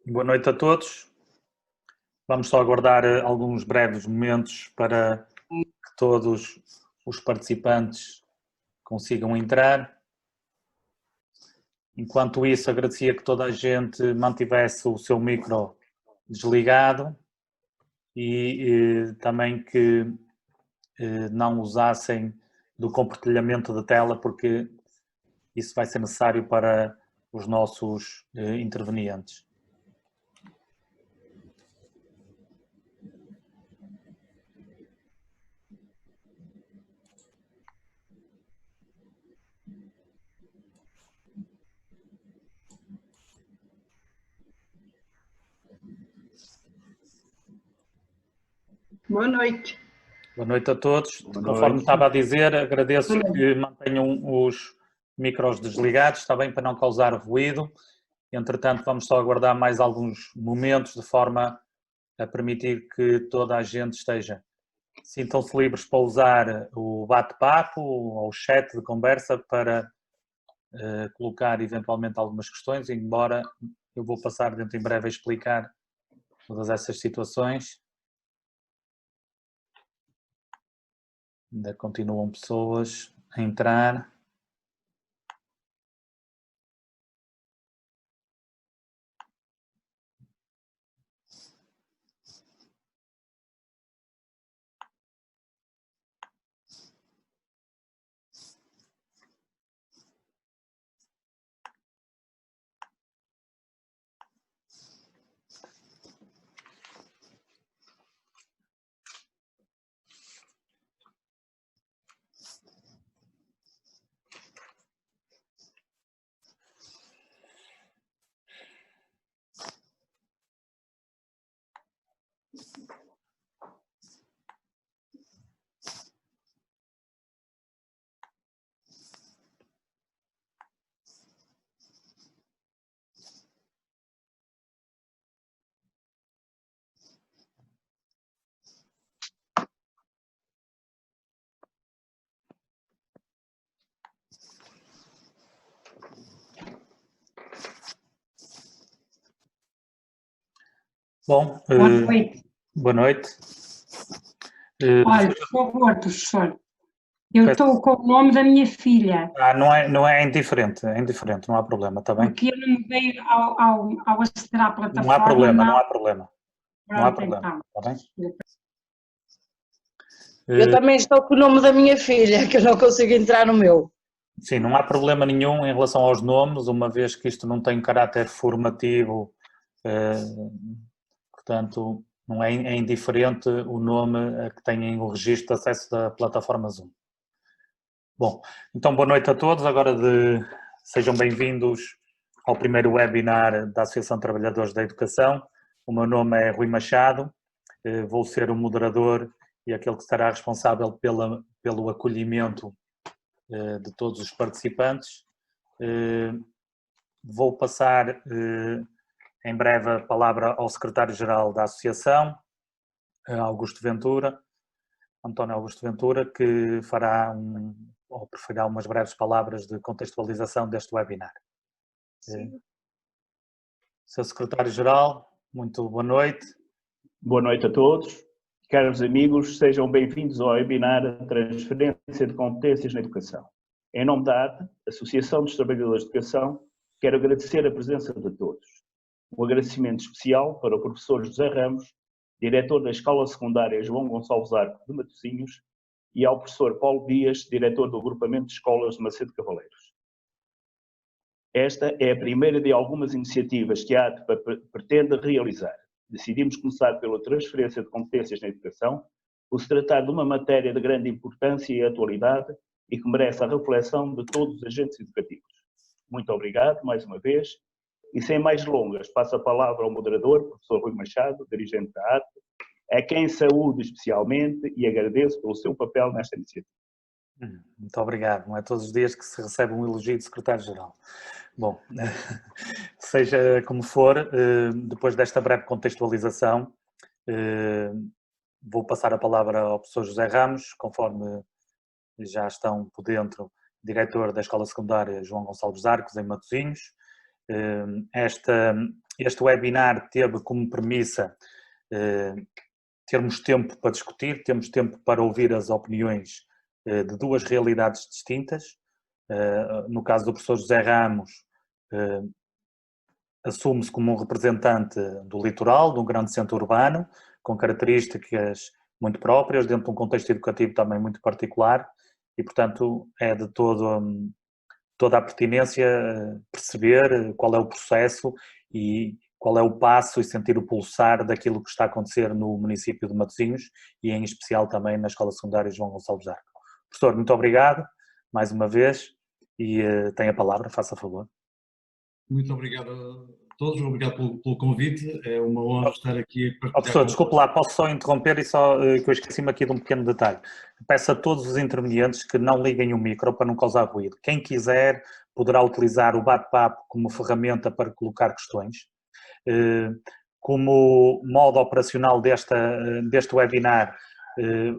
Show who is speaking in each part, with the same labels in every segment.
Speaker 1: Boa noite a todos. Vamos só aguardar alguns breves momentos para que todos os participantes consigam entrar. Enquanto isso, agradecia que toda a gente mantivesse o seu micro desligado e também que não usassem do compartilhamento de tela, porque isso vai ser necessário para os nossos intervenientes.
Speaker 2: Boa noite.
Speaker 1: Boa noite a todos. Conforme estava a dizer, agradeço que mantenham os micros desligados, está bem, para não causar ruído. Entretanto, vamos só aguardar mais alguns momentos de forma a permitir que toda a gente esteja. Sintam-se livres para usar o bate-papo ou o chat de conversa para colocar eventualmente algumas questões, embora eu vou passar dentro em breve a explicar todas essas situações. Ainda continuam pessoas a entrar. Bom,
Speaker 2: Boa noite.
Speaker 1: Boa noite.
Speaker 2: Olha, por favor, professor, eu estou com o nome da minha filha.
Speaker 1: Não é indiferente, não há problema, está bem?
Speaker 2: Porque eu não me veio ao aceder à plataforma.
Speaker 1: Não há problema, não há problema. Não há
Speaker 2: Pronto,
Speaker 1: problema,
Speaker 2: então.
Speaker 1: está bem?
Speaker 3: Eu também estou com o nome da minha filha, que eu não consigo entrar no meu.
Speaker 1: Sim, não há problema nenhum em relação aos nomes, uma vez que isto não tem caráter formativo, portanto, não é indiferente o nome a que têm o registro de acesso da plataforma Zoom. Bom, então boa noite a todos, sejam bem-vindos ao primeiro webinar da Associação de Trabalhadores da Educação. O meu nome é Rui Machado, vou ser o moderador e aquele que estará responsável pelo acolhimento de todos os participantes. Vou passar em breve a palavra ao secretário-geral da Associação, Augusto Ventura, António Augusto Ventura, que fará ou preferirá umas breves palavras de contextualização deste webinar. Sr. Secretário-Geral, muito boa noite.
Speaker 4: Boa noite a todos. Caros amigos, sejam bem-vindos ao webinar Transferência de Competências na Educação. Em nome da ATE, Associação dos Trabalhadores de Educação, quero agradecer a presença de todos. Um agradecimento especial para o professor José Ramos, diretor da Escola Secundária João Gonçalves Arco de Matosinhos, e ao professor Paulo Dias, diretor do Agrupamento de Escolas de Macedo Cavaleiros. Esta é a primeira de algumas iniciativas que a ATE pretende realizar. Decidimos começar pela transferência de competências na educação, por se tratar de uma matéria de grande importância e atualidade e que merece a reflexão de todos os agentes educativos. Muito obrigado, mais uma vez, e sem mais delongas, passo a palavra ao moderador, professor Rui Machado, dirigente da ATE, a quem saúdo especialmente e agradeço pelo seu papel nesta iniciativa.
Speaker 1: Muito obrigado, não é todos os dias que se recebe um elogio de secretário-geral. Bom, seja como for, depois desta breve contextualização, vou passar a palavra ao professor José Ramos, conforme já estão por dentro, diretor da Escola Secundária João Gonçalves Arcos, em Matosinhos. Esta este webinar teve como premissa termos tempo para discutir, temos tempo para ouvir as opiniões de duas realidades distintas. No caso do professor José Ramos, assume-se como um representante do litoral, de um grande centro urbano, com características muito próprias, dentro de um contexto educativo também muito particular, e, portanto, é de toda a pertinência perceber qual é o processo e qual é o passo e sentir o pulsar daquilo que está a acontecer no município de Matosinhos e, em especial, também na Escola Secundária João Gonçalves de Arco. Professor, muito obrigado, mais uma vez, e tem a palavra, faça favor.
Speaker 5: Muito obrigado a todos, obrigado pelo convite, é uma honra estar aqui a partilhar.
Speaker 1: Professor, desculpe lá, posso só interromper e só que eu esqueci-me aqui de um pequeno detalhe. Peço a todos os intervenientes que não liguem o micro para não causar ruído. Quem quiser poderá utilizar o bate-papo como ferramenta para colocar questões. Como modo operacional deste webinar,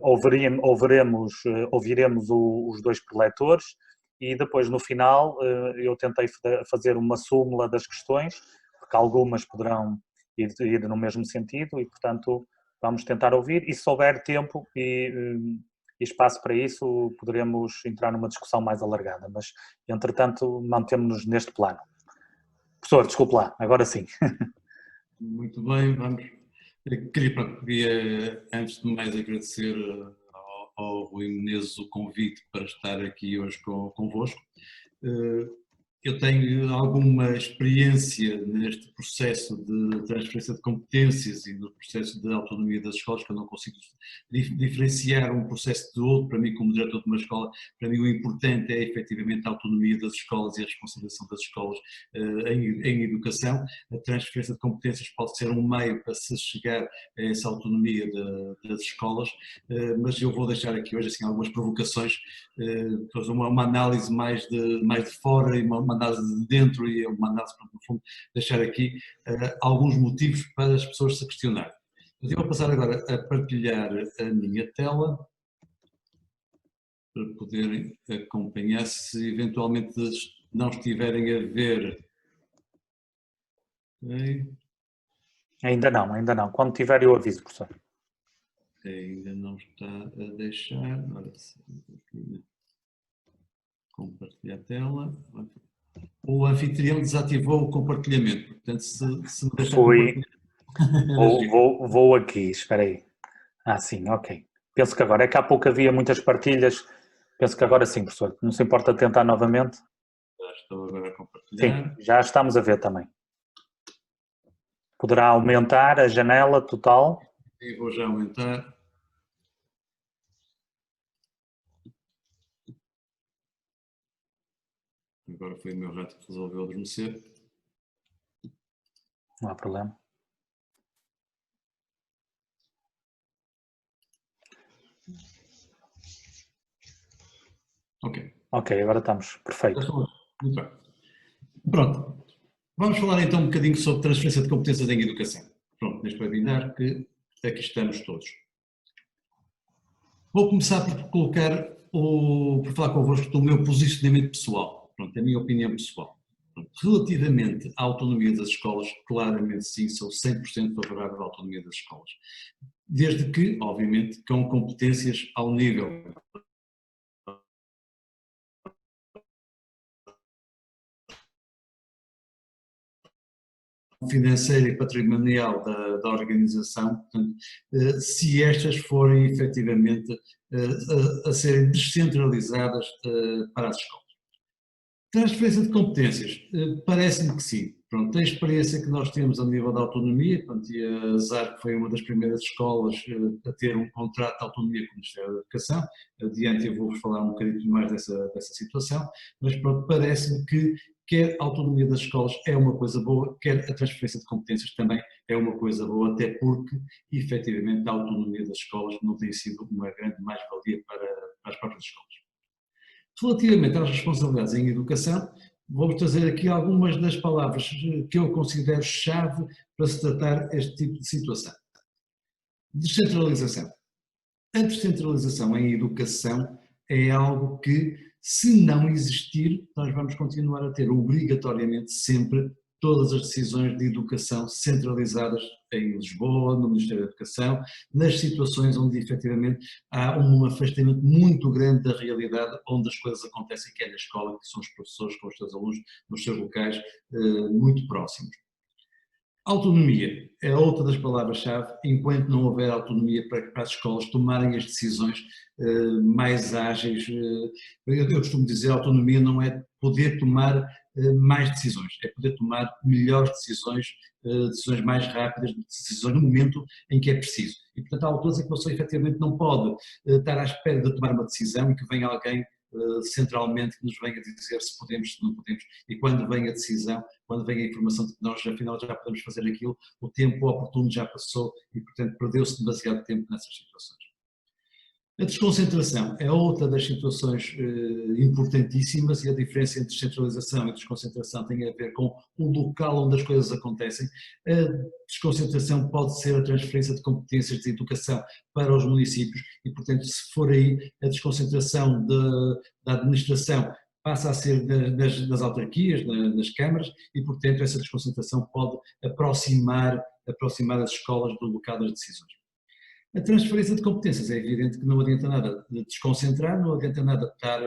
Speaker 1: ouviremos os dois preletores e depois no final eu tentei fazer uma súmula das questões, porque algumas poderão ir no mesmo sentido e, portanto, vamos tentar ouvir e se houver tempo e espaço para isso, poderemos entrar numa discussão mais alargada, mas, entretanto, mantemos-nos neste plano. Professor, desculpe lá, agora sim.
Speaker 5: Muito bem, vamos. Queria, antes de mais, agradecer ao Rui Menezes o convite para estar aqui hoje convosco. Eu tenho alguma experiência neste processo de transferência de competências e no processo de autonomia das escolas, que eu não consigo diferenciar um processo do outro. Para mim, como diretor de uma escola, para mim o importante é efetivamente a autonomia das escolas e a responsabilização das escolas em educação. A transferência de competências pode ser um meio para se chegar a essa autonomia das escolas, mas eu vou deixar aqui hoje assim, algumas provocações, uma análise mais de fora e uma análise de dentro e uma análise, no fundo, deixar aqui alguns motivos para as pessoas se questionarem. Eu vou passar agora a partilhar a minha tela para poderem acompanhar, se eventualmente não estiverem a ver. Okay.
Speaker 1: Ainda não. Quando tiver eu aviso, professor.
Speaker 5: Ainda não está a deixar. Ora, compartilhar a tela. O anfitrião desativou o compartilhamento, portanto se me deixar
Speaker 1: Vou aqui, espera aí. Sim, ok. Penso que agora, é que há pouco havia muitas partilhas, penso que agora sim, professor. Não se importa tentar novamente?
Speaker 5: Já estou agora a compartilhar.
Speaker 1: Sim, já estamos a ver também. Poderá aumentar a janela total?
Speaker 5: Sim, vou já aumentar. Agora foi o meu rato que resolveu adormecer.
Speaker 1: Não há problema. Ok, agora estamos. Perfeito.
Speaker 5: Muito bem. Pronto. Vamos falar então um bocadinho sobre transferência de competências em educação. Pronto, neste webinar que aqui estamos todos. Vou começar por falar convosco do meu posicionamento pessoal. Pronto, a minha opinião pessoal. Relativamente à autonomia das escolas, claramente sim, sou 100% favorável à autonomia das escolas. Desde que, obviamente, com competências ao nível financeira e patrimonial da organização, portanto, se estas forem efetivamente a serem descentralizadas para as escolas. Transferência de competências, parece-me que sim. Pronto, a experiência que nós temos a nível da autonomia, pronto, e a ZAR foi uma das primeiras escolas a ter um contrato de autonomia com o Ministério da Educação. Adiante eu vou-vos falar um bocadinho mais dessa situação, mas pronto, parece-me que quer a autonomia das escolas é uma coisa boa, quer a transferência de competências também é uma coisa boa, até porque, efetivamente, a autonomia das escolas não tem sido uma grande mais-valia para as próprias escolas. Relativamente às responsabilidades em educação, vou trazer aqui algumas das palavras que eu considero chave para se tratar este tipo de situação. Descentralização. A descentralização em educação é algo que, se não existir, nós vamos continuar a ter obrigatoriamente sempre todas as decisões de educação centralizadas em Lisboa, no Ministério da Educação, nas situações onde efetivamente há um afastamento muito grande da realidade onde as coisas acontecem, que é na escola, que são os professores com os seus alunos, nos seus locais muito próximos. Autonomia é outra das palavras-chave. Enquanto não houver autonomia para as escolas tomarem as decisões mais ágeis, eu costumo dizer, autonomia não é poder tomar mais decisões, é poder tomar melhores decisões, decisões mais rápidas, decisões no momento em que é preciso. E, portanto, há alturas em que a pessoa efetivamente não pode estar à espera de tomar uma decisão e que venha alguém centralmente que nos venha dizer se podemos, se não podemos, e quando vem a decisão, quando vem a informação de que nós afinal já podemos fazer aquilo, o tempo oportuno já passou e, portanto, perdeu-se demasiado tempo nessas situações. A desconcentração é outra das situações importantíssimas, e a diferença entre descentralização e desconcentração tem a ver com o local onde as coisas acontecem. A desconcentração pode ser a transferência de competências de educação para os municípios e, portanto, se for aí, a desconcentração da administração passa a ser das autarquias, das câmaras, e, portanto, essa desconcentração pode aproximar as escolas do local das decisões. A transferência de competências é evidente que não adianta nada de desconcentrar, não adianta nada estar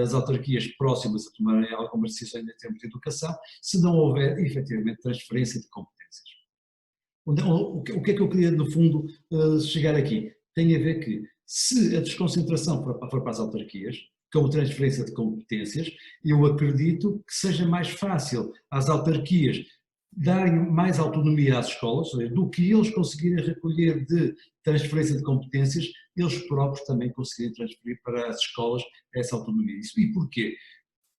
Speaker 5: as autarquias próximas a tomarem algumas decisões em termos de educação, se não houver efetivamente transferência de competências. O que é que eu queria, no fundo, chegar aqui? Tem a ver que, se a desconcentração for para as autarquias, com a transferência de competências, eu acredito que seja mais fácil às autarquias darem mais autonomia às escolas, ou seja, do que eles conseguirem recolher de transferência de competências, eles próprios também conseguirem transferir para as escolas essa autonomia. E porquê?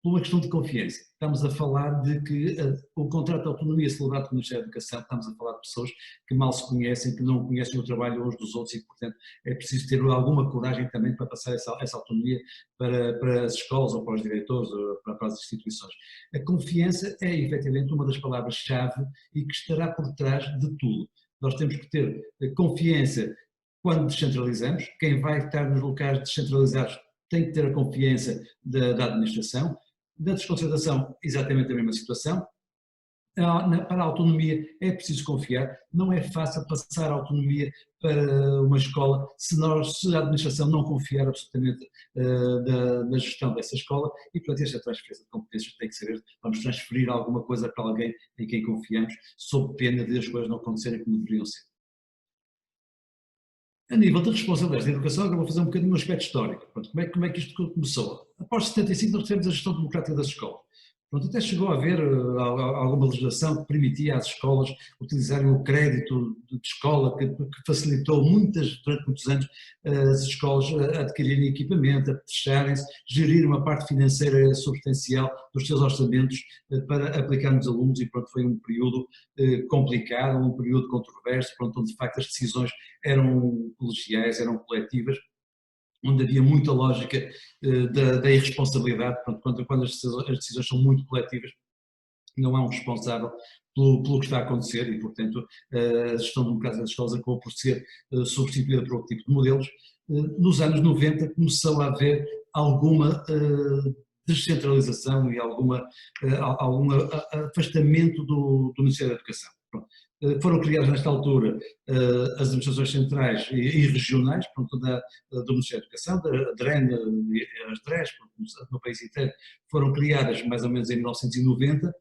Speaker 5: Por uma questão de confiança. Estamos a falar de que o contrato de autonomia celebrado pelo Ministério da Educação, estamos a falar de pessoas que mal se conhecem, que não conhecem o trabalho uns dos outros e, portanto, é preciso ter alguma coragem também para passar essa autonomia para as escolas ou para os diretores ou para as instituições. A confiança é, efetivamente, uma das palavras-chave e que estará por trás de tudo. Nós temos que ter confiança quando descentralizamos. Quem vai estar nos locais descentralizados tem que ter a confiança da administração. Da desconcentração, exatamente a mesma situação. Para a autonomia é preciso confiar, não é fácil passar a autonomia para uma escola se a administração não confiar absolutamente na gestão dessa escola, e portanto esta transferência de competências tem que saber, vamos transferir alguma coisa para alguém em quem confiamos, sob pena de as coisas não acontecerem como deveriam ser. A nível de responsabilidades da educação, agora vou fazer um bocadinho um aspecto histórico. Pronto, como é que isto começou? Após 75 nós tivemos a gestão democrática das escolas. Pronto, até chegou a haver alguma legislação que permitia às escolas utilizarem o crédito de escola, que facilitou durante muitos anos as escolas a adquirirem equipamento, a fecharem-se, gerir uma parte financeira substancial dos seus orçamentos para aplicar nos alunos, e pronto, foi um período complicado, um período controverso, pronto, onde de facto as decisões eram colegiais, eram coletivas, onde havia muita lógica da irresponsabilidade. Portanto, quando as decisões são muito coletivas, não há um responsável pelo que está a acontecer e, portanto, a gestão democrática das escolas acabou por ser substituída por outro tipo de modelos. Nos anos 90 começou a haver alguma descentralização e algum afastamento do Ministério da Educação. Pronto. Foram criadas nesta altura as administrações centrais e regionais, pronto, do Ministério da Educação, da DREN e as DREs, no país inteiro, foram criadas mais ou menos em 1990.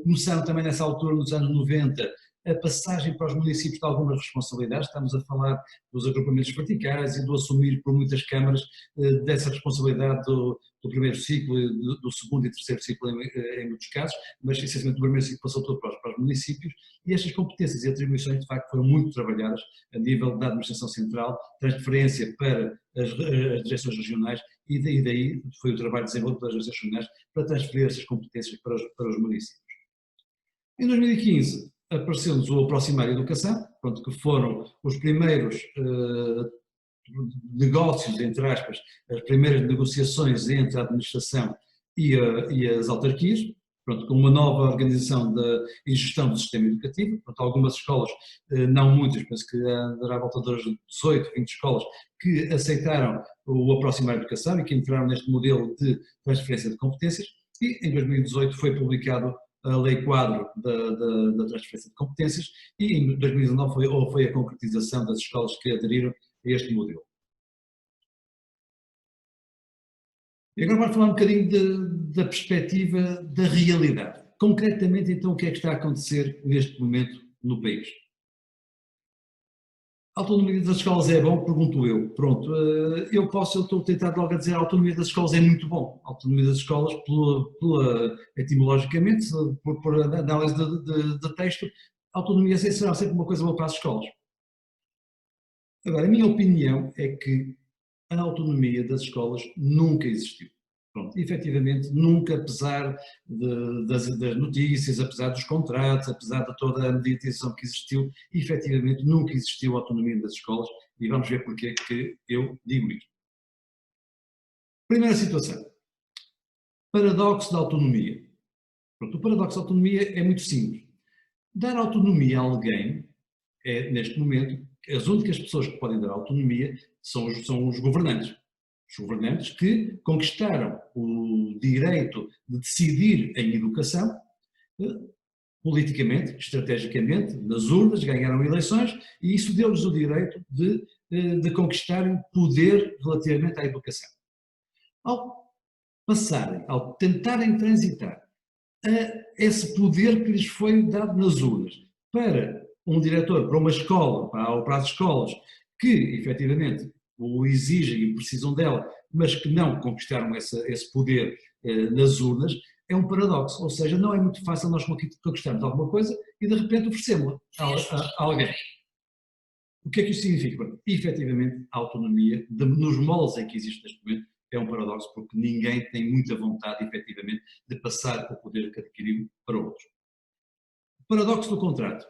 Speaker 5: Começaram também nessa altura, nos anos 90, a passagem para os municípios de algumas responsabilidades. Estamos a falar dos agrupamentos verticais e do assumir por muitas câmaras dessa responsabilidade do primeiro ciclo, do segundo e terceiro ciclo em muitos casos, mas essencialmente o primeiro ciclo passou todo para os municípios, e estas competências e atribuições de facto foram muito trabalhadas a nível da administração central, transferência para as direções regionais, e daí foi o trabalho desenvolvido pelas direções regionais para transferir essas competências para os municípios. Em 2015, apareceu-nos o Aproximar Educação, pronto, que foram os primeiros negócios, entre aspas, as primeiras negociações entre a administração e as autarquias, pronto, com uma nova organização e gestão do sistema educativo. Pronto, algumas escolas, não muitas, penso que andará à volta das 18, 20 escolas, que aceitaram o Aproximar Educação e que entraram neste modelo de transferência de competências, e em 2018 foi publicado a lei quadro da transferência de competências e em 2019 foi a concretização das escolas que aderiram a este modelo. E agora vamos falar um bocadinho da perspectiva da realidade. Concretamente, então, o que é que está a acontecer neste momento no país? A autonomia das escolas é bom? Pergunto eu. Pronto, eu estou a tentar logo a dizer a autonomia das escolas é muito bom. A autonomia das escolas, etimologicamente, por análise de texto, a autonomia será sempre uma coisa boa para as escolas. Agora, a minha opinião é que a autonomia das escolas nunca existiu. Pronto, efetivamente, nunca, apesar das notícias, apesar dos contratos, apesar de toda a mediatização que existiu, efetivamente nunca existiu autonomia das escolas e vamos ver porque é que eu digo isto. Primeira situação, paradoxo da autonomia. Pronto, o paradoxo da autonomia é muito simples. Dar autonomia a alguém, neste momento, as únicas pessoas que podem dar autonomia são os governantes. Os governantes que conquistaram o direito de decidir em educação, politicamente, estrategicamente, nas urnas, ganharam eleições e isso deu-lhes o direito de conquistarem poder relativamente à educação. Ao tentarem transitar esse poder que lhes foi dado nas urnas para um diretor, para uma escola, para as escolas que efetivamente o exigem e precisam dela, mas que não conquistaram esse poder nas urnas, é um paradoxo, ou seja, não é muito fácil nós conquistarmos alguma coisa e de repente oferecemos-la a alguém. O que é que isso significa? Bom, efetivamente, a autonomia, nos moldes em que existe neste momento, é um paradoxo porque ninguém tem muita vontade, efetivamente, de passar o poder que adquiriu para outros. O paradoxo do contrato.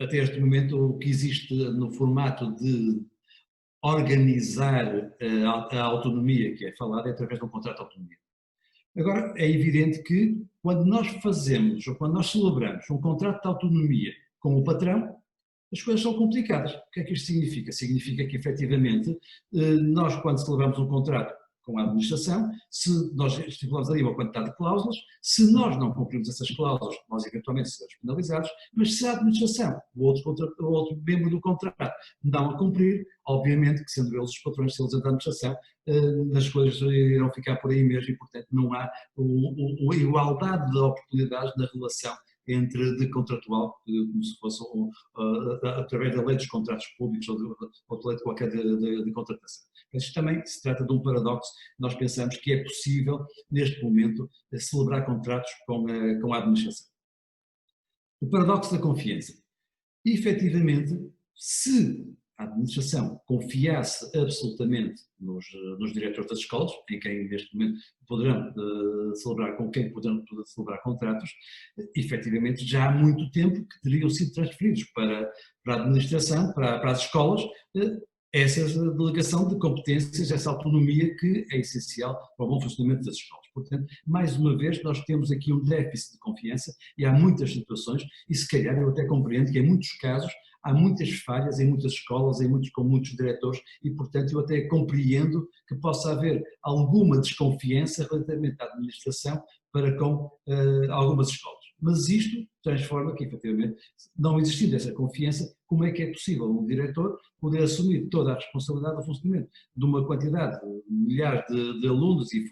Speaker 5: Até este momento, o que existe no formato de organizar a autonomia que é falada é através de um contrato de autonomia. Agora, é evidente que quando nós fazemos, ou quando nós celebramos um contrato de autonomia com o patrão, as coisas são complicadas. O que é que isto significa? Significa que, efetivamente, nós, quando celebramos um contrato com a administração, se nós estipulamos ali uma quantidade de cláusulas, se nós não cumprimos essas cláusulas, nós eventualmente seremos penalizados, mas se a administração, o outro membro do contrato, não a cumprir, obviamente que sendo eles os patrões, se eles da administração, as coisas irão ficar por aí mesmo e, portanto, não há igualdade de oportunidades na relação de contratual, como se fosse através da lei dos contratos públicos ou de lei qualquer de contratação. Mas isto também se trata de um paradoxo. Nós pensamos que é possível, neste momento, celebrar contratos com a administração. O paradoxo da confiança. E, efetivamente, se a administração confiasse absolutamente nos diretores das escolas, em quem neste momento poderão celebrar, com quem poderão celebrar contratos, efetivamente já há muito tempo que teriam sido transferidos para a administração, para as escolas, essa delegação de competências, essa autonomia que é essencial para o bom funcionamento das escolas. Portanto, mais uma vez, nós temos aqui um déficit de confiança e há muitas situações, e se calhar eu até compreendo que em muitos casos há muitas falhas em muitas escolas, com muitos diretores, e portanto eu até compreendo que possa haver alguma desconfiança relativamente à administração para com algumas escolas. Mas isto transforma que, efetivamente, não existindo essa confiança, como é que é possível um diretor poder assumir toda a responsabilidade do funcionamento de uma quantidade de milhares de alunos e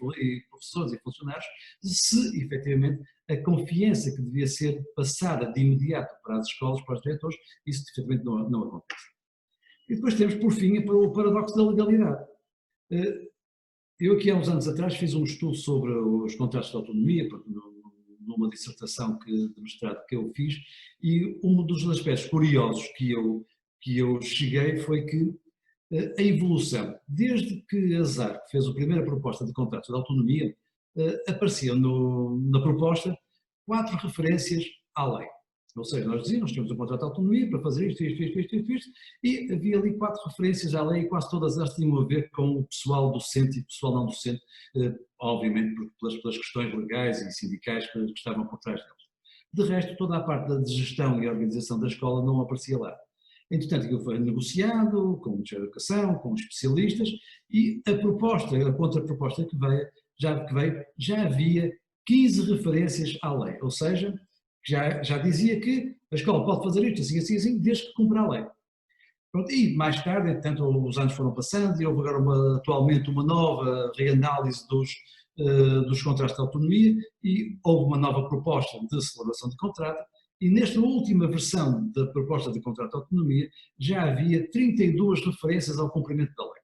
Speaker 5: professores e funcionários, se, efetivamente, a confiança que devia ser passada de imediato para as escolas, para os diretores, isso, efetivamente, não acontece. E depois temos, por fim, o paradoxo da legalidade. Eu aqui há uns anos atrás fiz um estudo sobre os contratos de autonomia, numa dissertação de mestrado que eu fiz, e um dos aspectos curiosos que eu cheguei foi que a evolução, desde que a ZAR fez a primeira proposta de contrato de autonomia, apareciam na proposta 4 referências à lei. Ou seja, nós temos um contrato de autonomia para fazer isto, e havia ali 4 referências à lei e quase todas elas tinham a ver com o pessoal docente e pessoal não docente, obviamente pelas questões legais e sindicais que estavam por trás delas. De resto, toda a parte da gestão e organização da escola não aparecia lá. Entretanto, aquilo foi negociado com o Ministério da Educação, com especialistas, e a contraproposta que veio, já havia 15 referências à lei, ou seja, já dizia que a escola pode fazer isto assim, desde que cumpra a lei. Pronto, e mais tarde, entretanto, os anos foram passando e houve agora atualmente uma nova reanálise dos contratos de autonomia e houve uma nova proposta de celebração de contrato e nesta última versão da proposta de contrato de autonomia já havia 32 referências ao cumprimento da lei.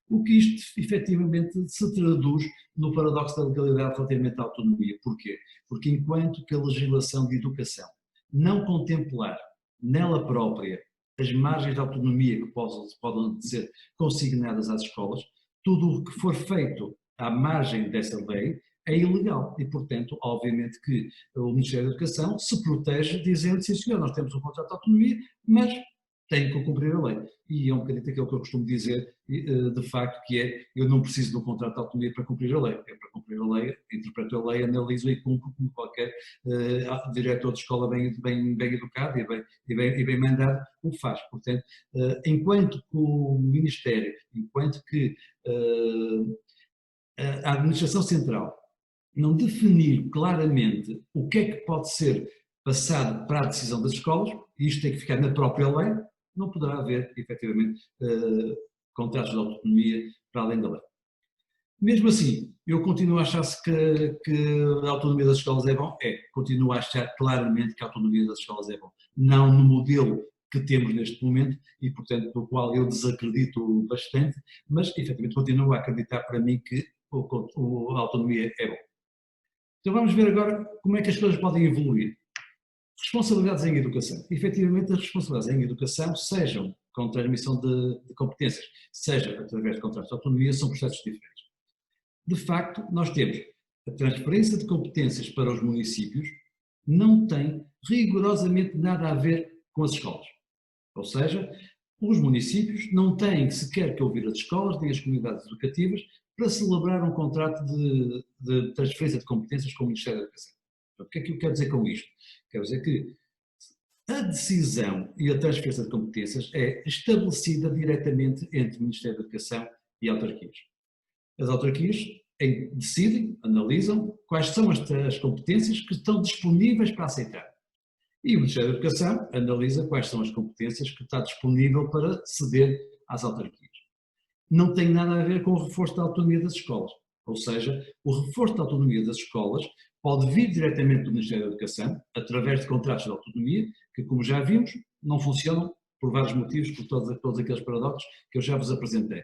Speaker 5: O que isto efetivamente se traduz no paradoxo da legalidade relativamente à autonomia. Porquê? Porque enquanto que a legislação de educação não contemplar nela própria as margens de autonomia que podem ser consignadas às escolas, tudo o que for feito à margem dessa lei é ilegal e, portanto, obviamente que o Ministério da Educação se protege dizendo, sim senhor, nós temos um contrato de autonomia, mas tem que cumprir a lei. E é um bocadinho aquilo que eu costumo dizer, de facto, que é, eu não preciso de um contrato de autonomia para cumprir a lei. É para cumprir a lei, interpreto a lei, analiso e cumpro como qualquer diretor de escola bem educado e bem mandado o faz. Portanto, enquanto que o Ministério, enquanto que a Administração Central não definir claramente o que é que pode ser passado para a decisão das escolas, e isto tem que ficar na própria lei, não poderá haver, efetivamente, contratos de autonomia para além da lei. Mesmo assim, eu continuo a achar que a autonomia das escolas é bom? Continuo a achar claramente que a autonomia das escolas é bom. Não no modelo que temos neste momento e, portanto, do qual eu desacredito bastante, mas, efetivamente, continuo a acreditar para mim que a autonomia é bom. Então vamos ver agora como é que as coisas podem evoluir. Responsabilidades em educação. Efetivamente, as responsabilidades em educação, sejam com transmissão de competências, seja através de contratos de autonomia, são processos diferentes. De facto, nós temos a transferência de competências para os municípios, não tem rigorosamente nada a ver com as escolas. Ou seja, os municípios não têm sequer que ouvir as escolas, nem as comunidades educativas, para celebrar um contrato de transferência de competências com o Ministério da Educação. O que é que eu quero dizer com isto? Quero dizer que a decisão e a transferência de competências é estabelecida diretamente entre o Ministério da Educação e autarquias. As autarquias decidem, analisam quais são as competências que estão disponíveis para aceitar. E o Ministério da Educação analisa quais são as competências que está disponível para ceder às autarquias. Não tem nada a ver com o reforço da autonomia das escolas. Ou seja, o reforço da autonomia das escolas pode vir diretamente do Ministério da Educação, através de contratos de autonomia, que, como já vimos, não funcionam por vários motivos, por todos aqueles paradoxos que eu já vos apresentei.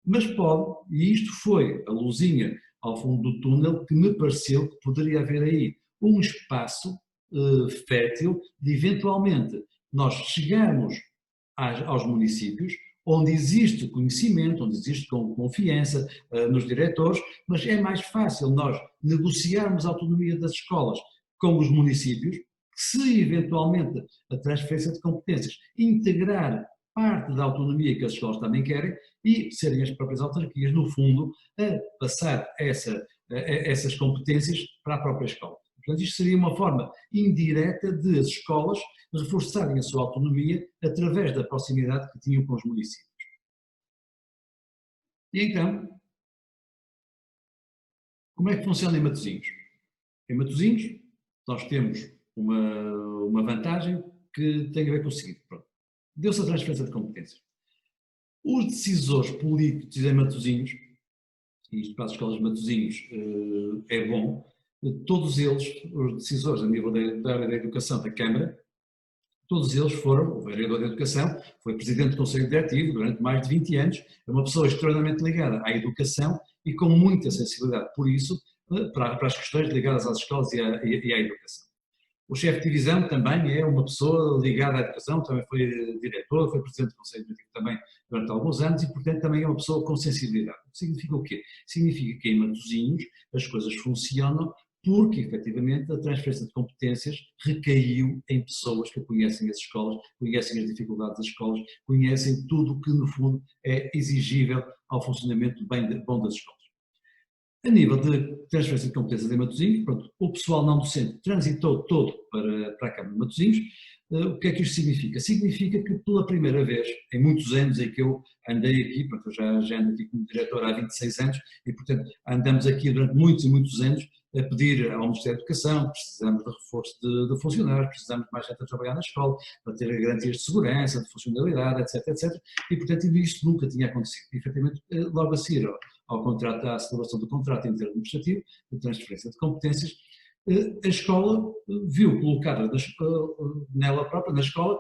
Speaker 5: Mas pode, e isto foi a luzinha ao fundo do túnel, que me pareceu que poderia haver aí um espaço fértil de, eventualmente, nós chegarmos aos municípios, onde existe conhecimento, onde existe confiança nos diretores, mas é mais fácil nós negociarmos a autonomia das escolas com os municípios, se eventualmente a transferência de competências integrar parte da autonomia que as escolas também querem e serem as próprias autarquias, no fundo, a passar essas competências para a própria escola. Portanto, isto seria uma forma indireta de as escolas reforçarem a sua autonomia através da proximidade que tinham com os municípios. E então, como é que funciona em Matosinhos? Em Matosinhos, nós temos uma vantagem que tem a ver com o seguinte. Deu-se a transferência de competências. Os decisores políticos em Matosinhos, e isto para as escolas de Matosinhos é bom, todos eles, os decisores a nível da área da educação da Câmara, todos eles foram, o vereador da Educação, foi presidente do Conselho Diretivo durante mais de 20 anos, é uma pessoa extremamente ligada à educação e com muita sensibilidade, por isso, para as questões ligadas às escolas e à educação. O chefe de divisão também é uma pessoa ligada à educação, também foi diretor, foi presidente do Conselho Diretivo também durante alguns anos e, portanto, também é uma pessoa com sensibilidade. Significa o quê? Significa que em Matosinhos as coisas funcionam porque, efetivamente, a transferência de competências recaiu em pessoas que conhecem as escolas, conhecem as dificuldades das escolas, conhecem tudo o que, no fundo, é exigível ao funcionamento bom das escolas. A nível de transferência de competências em Matosinhos, pronto, o pessoal não docente transitou todo para a Câmara de Matosinhos. O que é que isto significa? Significa que pela primeira vez, em muitos anos em que eu andei aqui, porque eu já ando aqui como diretor há 26 anos, e portanto andamos aqui durante muitos e muitos anos, a pedir ao Ministério da Educação, precisamos de reforço de funcionários, precisamos de mais gente a trabalhar na escola, para ter garantias de segurança, de funcionalidade, etc, etc. E, portanto, isto nunca tinha acontecido. E, efetivamente, logo a seguir ao contrato, à celebração do contrato interadministrativo, de transferência de competências, a escola viu colocada nela própria, na escola,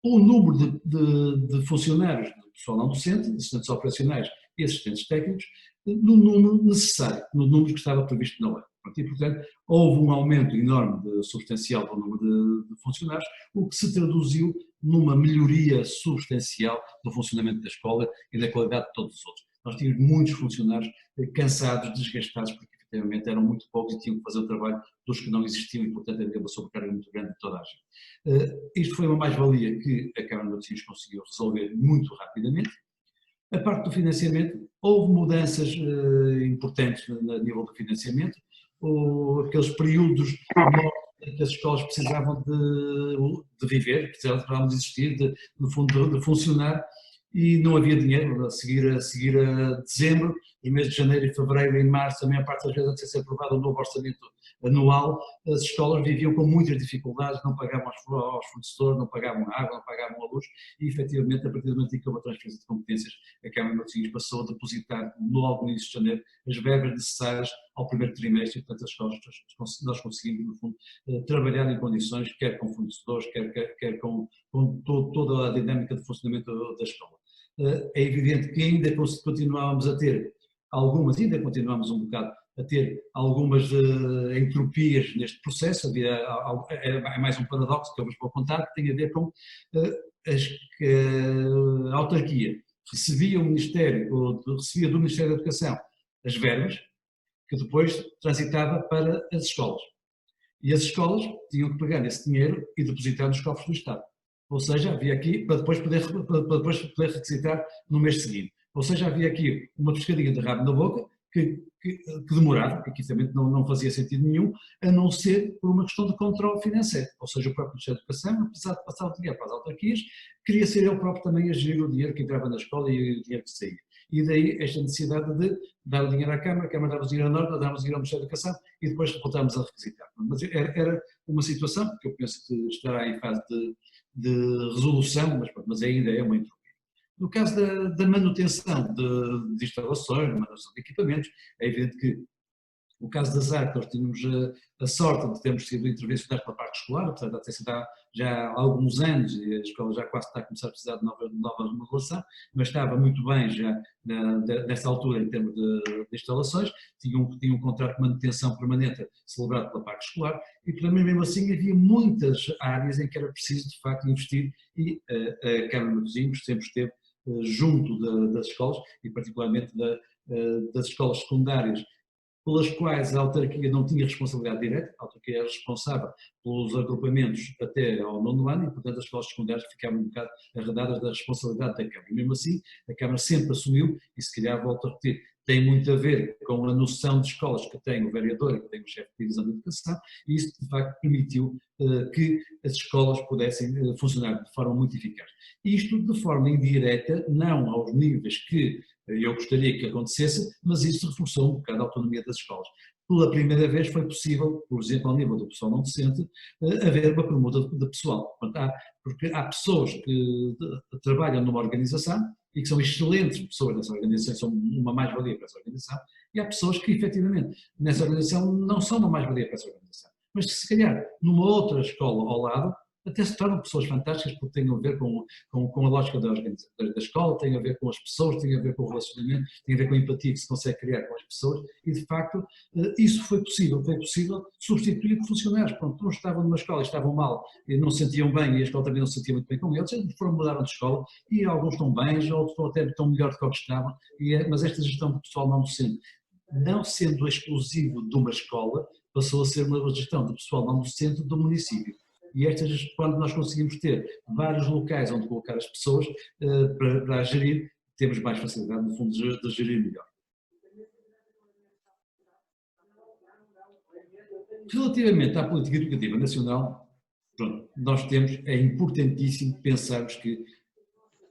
Speaker 5: o número de funcionários, de pessoal não docente, assistentes operacionais e assistentes técnicos, no número necessário, no número que estava previsto na lei. E, portanto, houve um aumento enorme, substancial do número de funcionários, o que se traduziu numa melhoria substancial do funcionamento da escola e da qualidade de todos os outros. Nós tínhamos muitos funcionários cansados, desgastados, porque efetivamente eram muito poucos e tinham que fazer o trabalho dos que não existiam e, portanto, havia uma sobrecarga muito grande de toda a gente. Isto foi uma mais-valia que a Câmara de Matosinhos conseguiu resolver muito rapidamente. A parte do financiamento, houve mudanças importantes a nível do financiamento, aqueles períodos em que as escolas precisavam de viver, precisavam de existir, no fundo de funcionar, e não havia dinheiro a seguir a dezembro, em mês de janeiro e fevereiro e março, a maior parte das vezes, antes de ser aprovado o novo orçamento anual, as escolas viviam com muitas dificuldades, não pagavam aos fornecedores, não pagavam a água, não pagavam a luz, e efetivamente, a partir do momento em que houve a transferência de competências, a Câmara de Matosinhos passou a depositar, logo no início de janeiro, as verbas necessárias ao primeiro trimestre, e portanto as escolas, nós conseguimos, no fundo, trabalhar em condições, quer com fornecedores, quer com toda a dinâmica de funcionamento da escola. É evidente que ainda continuávamos a ter ainda continuamos um bocado a ter algumas entropias neste processo, é mais um paradoxo que eu vos vou contar, que tem a ver com a autarquia recebia do Ministério da Educação as verbas, que depois transitava para as escolas. E as escolas tinham que pegar esse dinheiro e depositar nos cofres do Estado. Ou seja, havia aqui, para depois poder requisitar no mês seguinte. Ou seja, havia aqui uma pescadinha de rabo na boca que demorava, que também não fazia sentido nenhum, a não ser por uma questão de controle financeiro. Ou seja, o próprio Ministério da Educação, apesar de passar o dinheiro para as autarquias, queria ser ele próprio também a gerir o dinheiro que entrava na escola e o dinheiro que saía. E daí esta necessidade de dar o dinheiro à Câmara, a Câmara dava o dinheiro à Norte, dava o dinheiro ao Ministério da Educação e depois voltámos a requisitar. Mas era uma situação que eu penso que estará em fase de resolução, mas ainda é uma entropia. No caso da manutenção de instalações, manutenção de equipamentos, é evidente que no caso das ARC nós tínhamos a sorte de termos sido intervencionados pela parte escolar, apesar de ter sido já há alguns anos e a escola já quase está a começar a precisar de nova remodelação, mas estava muito bem já nessa altura em termos de instalações, tinha um contrato de manutenção permanente celebrado pela parte escolar e também mesmo assim havia muitas áreas em que era preciso de facto investir e a Câmara de Matosinhos sempre esteve junto das escolas e particularmente das escolas secundárias pelas quais a autarquia não tinha responsabilidade direta, a autarquia era responsável pelos agrupamentos até ao 9º ano e, portanto, as escolas secundárias ficavam um bocado arredadas da responsabilidade da Câmara. E mesmo assim, a Câmara sempre assumiu, e se calhar volto a repetir, tem muito a ver com a noção de escolas que tem o vereador e que tem o chefe de divisão de educação, e isso, de facto, permitiu que as escolas pudessem funcionar de forma muito eficaz. Isto de forma indireta, não aos níveis que eu gostaria que acontecesse, mas isso reforçou um bocado a autonomia das escolas. Pela primeira vez foi possível, por exemplo, ao nível do pessoal não docente, haver uma permuta de pessoal. Porque há pessoas que trabalham numa organização e que são excelentes pessoas nessa organização, são uma mais-valia para essa organização, e há pessoas que efetivamente nessa organização não são uma mais-valia para essa organização, mas que se calhar numa outra escola ao lado até se tornam pessoas fantásticas porque têm a ver com a lógica da escola, têm a ver com as pessoas, têm a ver com o relacionamento, têm a ver com a empatia que se consegue criar com as pessoas e de facto isso foi possível substituir funcionários, pronto, uns estavam numa escola e estavam mal e não se sentiam bem e a escola também não se sentia muito bem com eles, mudaram de escola e alguns estão bem, outros até estão melhor do que os que estavam, mas esta gestão do pessoal não docente, não sendo exclusivo de uma escola, passou a ser uma gestão do pessoal não docente do município. E quando nós conseguimos ter vários locais onde colocar as pessoas para gerir, temos mais facilidade, no fundo, de gerir melhor. Relativamente à política educativa nacional, pronto, nós é importantíssimo pensarmos que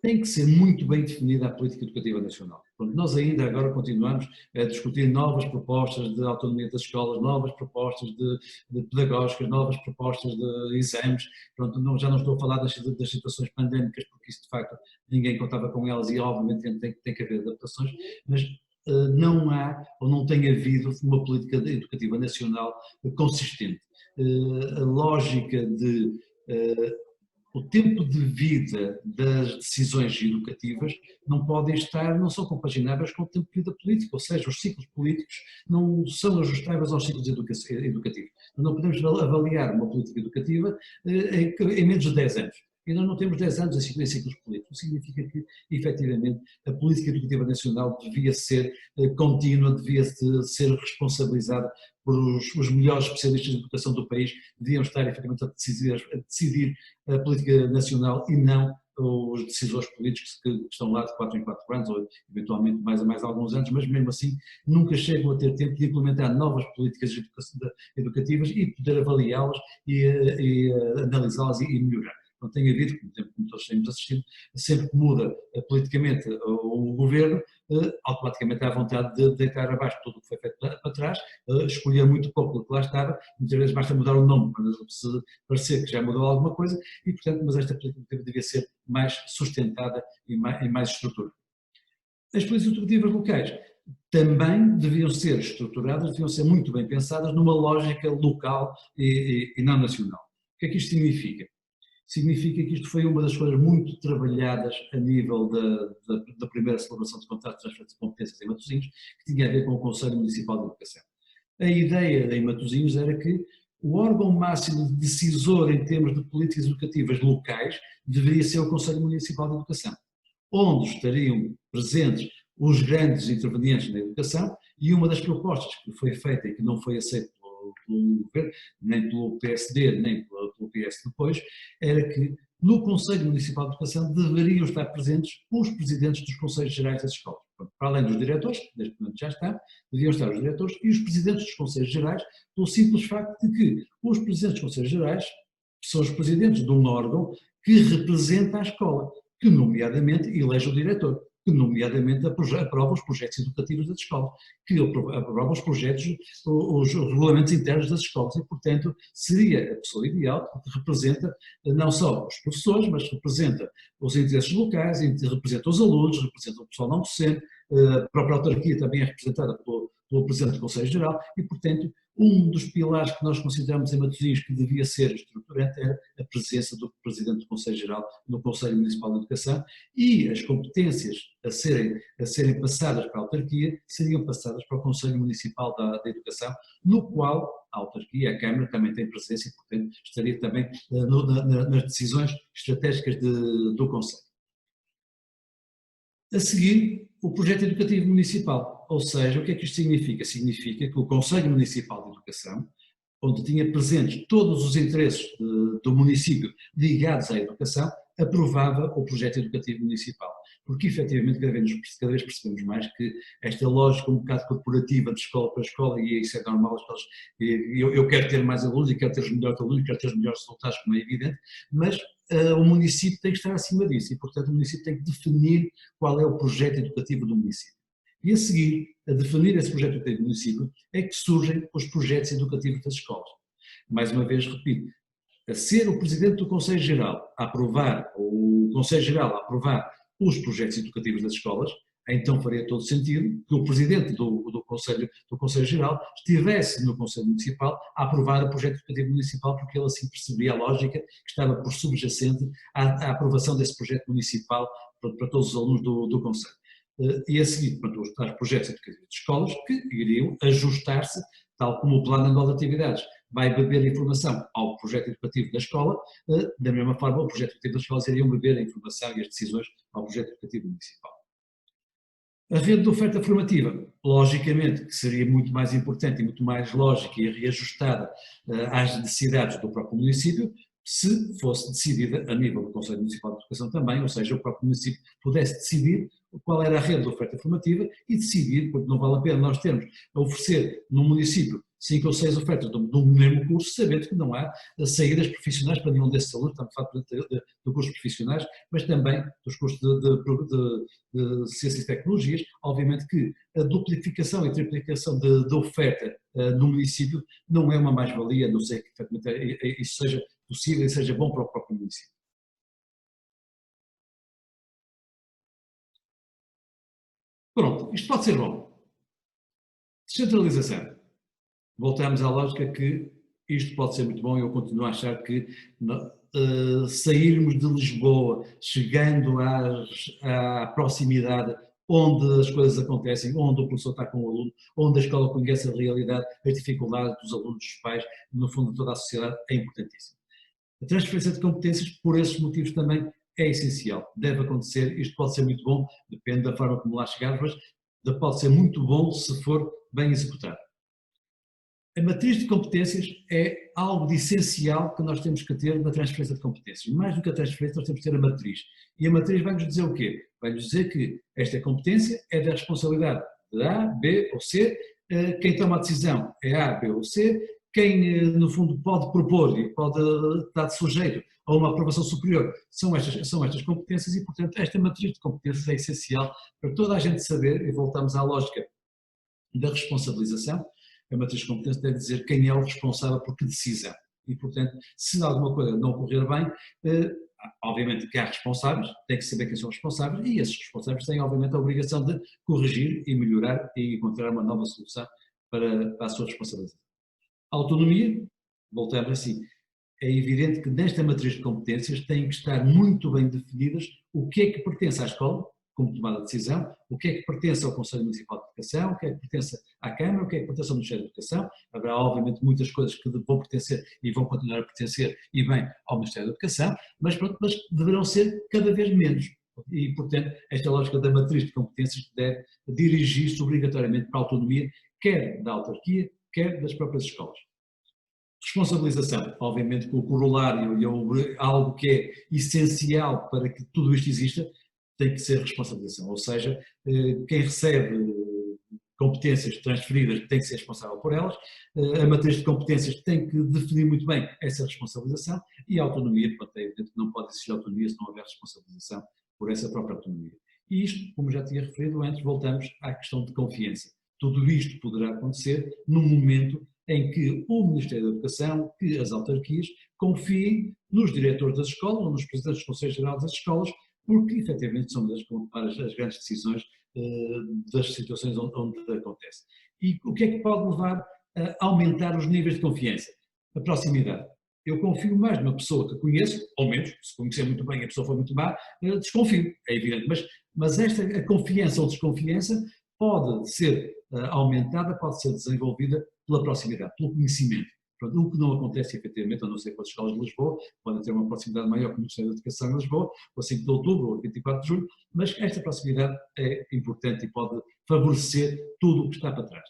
Speaker 5: tem que ser muito bem definida a política educativa nacional. Portanto, nós ainda agora continuamos a discutir novas propostas de autonomia das escolas, novas propostas de pedagógicas, novas propostas de exames. Pronto, já não estou a falar das situações pandémicas, porque isso de facto ninguém contava com elas e obviamente tem que haver adaptações, mas não há ou não tem havido uma política educativa nacional consistente. A lógica de o tempo de vida das decisões educativas não são compagináveis com o tempo de vida político, ou seja, os ciclos políticos não são ajustáveis aos ciclos educativos. Não podemos avaliar uma política educativa em menos de 10 anos. E nós não temos 10 anos em ciclos políticos. Significa que, efetivamente, a política educativa nacional devia ser contínua, devia ser responsabilizada por os melhores especialistas de educação do país, deviam estar, efetivamente, a decidir a política nacional e não os decisores políticos que estão lá de 4 em 4 anos, ou eventualmente mais a mais alguns anos, mas mesmo assim nunca chegam a ter tempo de implementar novas políticas educativas e poder avaliá-las e analisá-las e melhorar. Não tem havido, como todos temos assistido, sempre que muda politicamente o governo, automaticamente há vontade de deitar abaixo tudo o que foi feito para trás, escolher muito pouco do que lá estava, muitas vezes basta mudar o nome para parecer que já mudou alguma coisa, e portanto, mas esta política devia ser mais sustentada e mais estruturada. As políticas educativas locais também deviam ser estruturadas, deviam ser muito bem pensadas numa lógica local e não nacional. O que é que isto significa? Significa que isto foi uma das coisas muito trabalhadas a nível da primeira celebração de contratos de transferência de competências em Matosinhos, que tinha a ver com o Conselho Municipal de Educação. A ideia em Matosinhos era que o órgão máximo de decisor em termos de políticas educativas locais deveria ser o Conselho Municipal de Educação, onde estariam presentes os grandes intervenientes na educação, e uma das propostas que foi feita e que não foi aceita pelo governo, nem pelo PSD, nem pelo PS depois, era que no Conselho Municipal de Educação deveriam estar presentes os presidentes dos Conselhos Gerais das escolas. Para além dos diretores, neste momento já está, deviam estar os diretores e os presidentes dos Conselhos Gerais, pelo simples facto de que os presidentes dos Conselhos Gerais são os presidentes de um órgão que representa a escola, que nomeadamente elege o diretor, que nomeadamente aprova os projetos educativos das escolas, que aprova os projetos, os regulamentos internos das escolas e, portanto, seria a pessoa ideal que representa não só os professores, mas representa os interesses locais, representa os alunos, representa o pessoal não docente, a própria autarquia também é representada pelo Presidente do Conselho Geral e, portanto, um dos pilares que nós consideramos em Matosinhos que devia ser estruturante era a presença do Presidente do Conselho Geral no Conselho Municipal de Educação e as competências a serem passadas para a autarquia seriam passadas para o Conselho Municipal da Educação, no qual a autarquia, a Câmara, também tem presença e, portanto, estaria também nas decisões estratégicas do Conselho. A seguir, o projeto educativo municipal, ou seja, o que é que isto significa? Significa que o Conselho Municipal de Educação, onde tinha presentes todos os interesses do município ligados à educação, aprovava o projeto educativo municipal. Porque, efetivamente, cada vez percebemos mais que esta lógica um bocado corporativa de escola para escola, e isso é normal, eu quero ter mais alunos e quero ter os melhores alunos, quero ter os melhores resultados, como é evidente, mas o município tem que estar acima disso e, portanto, o município tem que definir qual é o projeto educativo do município. E a seguir, a definir esse projeto educativo do município, é que surgem os projetos educativos das escolas. Mais uma vez, repito, a ser o Presidente do Conselho Geral a aprovar, ou o Conselho Geral a aprovar os projetos educativos das escolas, então faria todo sentido que o Presidente do Conselho Geral estivesse no Conselho Municipal a aprovar o projeto educativo municipal, porque ele assim percebia a lógica que estava por subjacente à aprovação desse projeto municipal para todos os alunos do Conselho. E a seguir, portanto, os projetos educativos de escolas que iriam ajustar-se, tal como o Plano Anual de Atividades vai beber a informação ao projeto educativo da escola, da mesma forma o projeto educativo das escolas iriam beber a informação e as decisões ao projeto educativo municipal. A rede de oferta formativa, logicamente, que seria muito mais importante e muito mais lógica e reajustada às necessidades do próprio município, se fosse decidida a nível do Conselho Municipal de Educação também, ou seja, o próprio município pudesse decidir qual era a rede de oferta formativa e decidir, porque não vale a pena nós termos a oferecer no município 5 ou 6 ofertas do mesmo curso, sabendo que não há saídas profissionais para nenhum desses alunos, estamos a falar de cursos profissionais, mas também dos cursos de ciências e tecnologias. Obviamente que a duplicação e triplicação de oferta no município não é uma mais-valia, a não sei que isso seja possível e seja bom para o próprio município. Pronto, isto pode ser bom. Descentralização. Voltamos à lógica que isto pode ser muito bom e eu continuo a achar que sairmos de Lisboa, chegando à proximidade onde as coisas acontecem, onde o professor está com o aluno, onde a escola conhece a realidade, as dificuldades dos alunos, dos pais, no fundo de toda a sociedade, é importantíssimo. A transferência de competências, por esses motivos também, é essencial, deve acontecer, isto pode ser muito bom, depende da forma como lá chegarmos, mas pode ser muito bom se for bem executado. A matriz de competências é algo de essencial que nós temos que ter na transferência de competências. Mais do que a transferência, nós temos que ter a matriz. E a matriz vai-nos dizer o quê? Vai-nos dizer que esta competência é da responsabilidade de A, B ou C, quem toma a decisão é A, B ou C, quem no fundo pode propor e pode estar sujeito a uma aprovação superior são estas competências e, portanto, esta matriz de competências é essencial para toda a gente saber, e voltamos à lógica da responsabilização. A matriz de competência deve dizer quem é o responsável por que decisão. E, portanto, se alguma coisa não correr bem, obviamente que há responsáveis, tem que saber quem são os responsáveis, e esses responsáveis têm, obviamente, a obrigação de corrigir e melhorar e encontrar uma nova solução para a sua responsabilização. A autonomia, voltamos assim, é evidente que nesta matriz de competências têm que estar muito bem definidas o que é que pertence à escola, como tomada de decisão, o que é que pertence ao Conselho Municipal de Educação, o que é que pertence à Câmara, o que é que pertence ao Ministério da Educação. Haverá, obviamente, muitas coisas que vão pertencer e vão continuar a pertencer e bem ao Ministério da Educação, mas deverão ser cada vez menos. E, portanto, esta lógica da matriz de competências deve dirigir-se obrigatoriamente para a autonomia, quer da autarquia, quer das próprias escolas. Responsabilização, obviamente, com o corolário e algo que é essencial para que tudo isto exista, tem que ser responsabilização, ou seja, quem recebe competências transferidas tem que ser responsável por elas, a matriz de competências tem que definir muito bem essa responsabilização e a autonomia, portanto, é evidente que não pode existir autonomia se não houver responsabilização por essa própria autonomia. E isto, como já tinha referido antes, voltamos à questão de confiança. Tudo isto poderá acontecer no momento em que o Ministério da Educação, que as autarquias, confiem nos diretores das escolas ou nos presidentes dos conselhos gerais das escolas, porque efetivamente são eles que vão tomar as grandes decisões das situações onde acontece. E o que é que pode levar a aumentar os níveis de confiança? A proximidade. Eu confio mais numa pessoa que conheço, ou menos, se conhecer muito bem e a pessoa for muito má, desconfio, é evidente, mas a confiança ou desconfiança pode ser aumentada, pode ser desenvolvida pela proximidade, pelo conhecimento. Pronto, o que não acontece efetivamente, a não ser com as escolas de Lisboa, podem ter uma proximidade maior com o Ministério da Educação em Lisboa, ou 5 de outubro ou 24 de julho, mas esta proximidade é importante e pode favorecer tudo o que está para trás.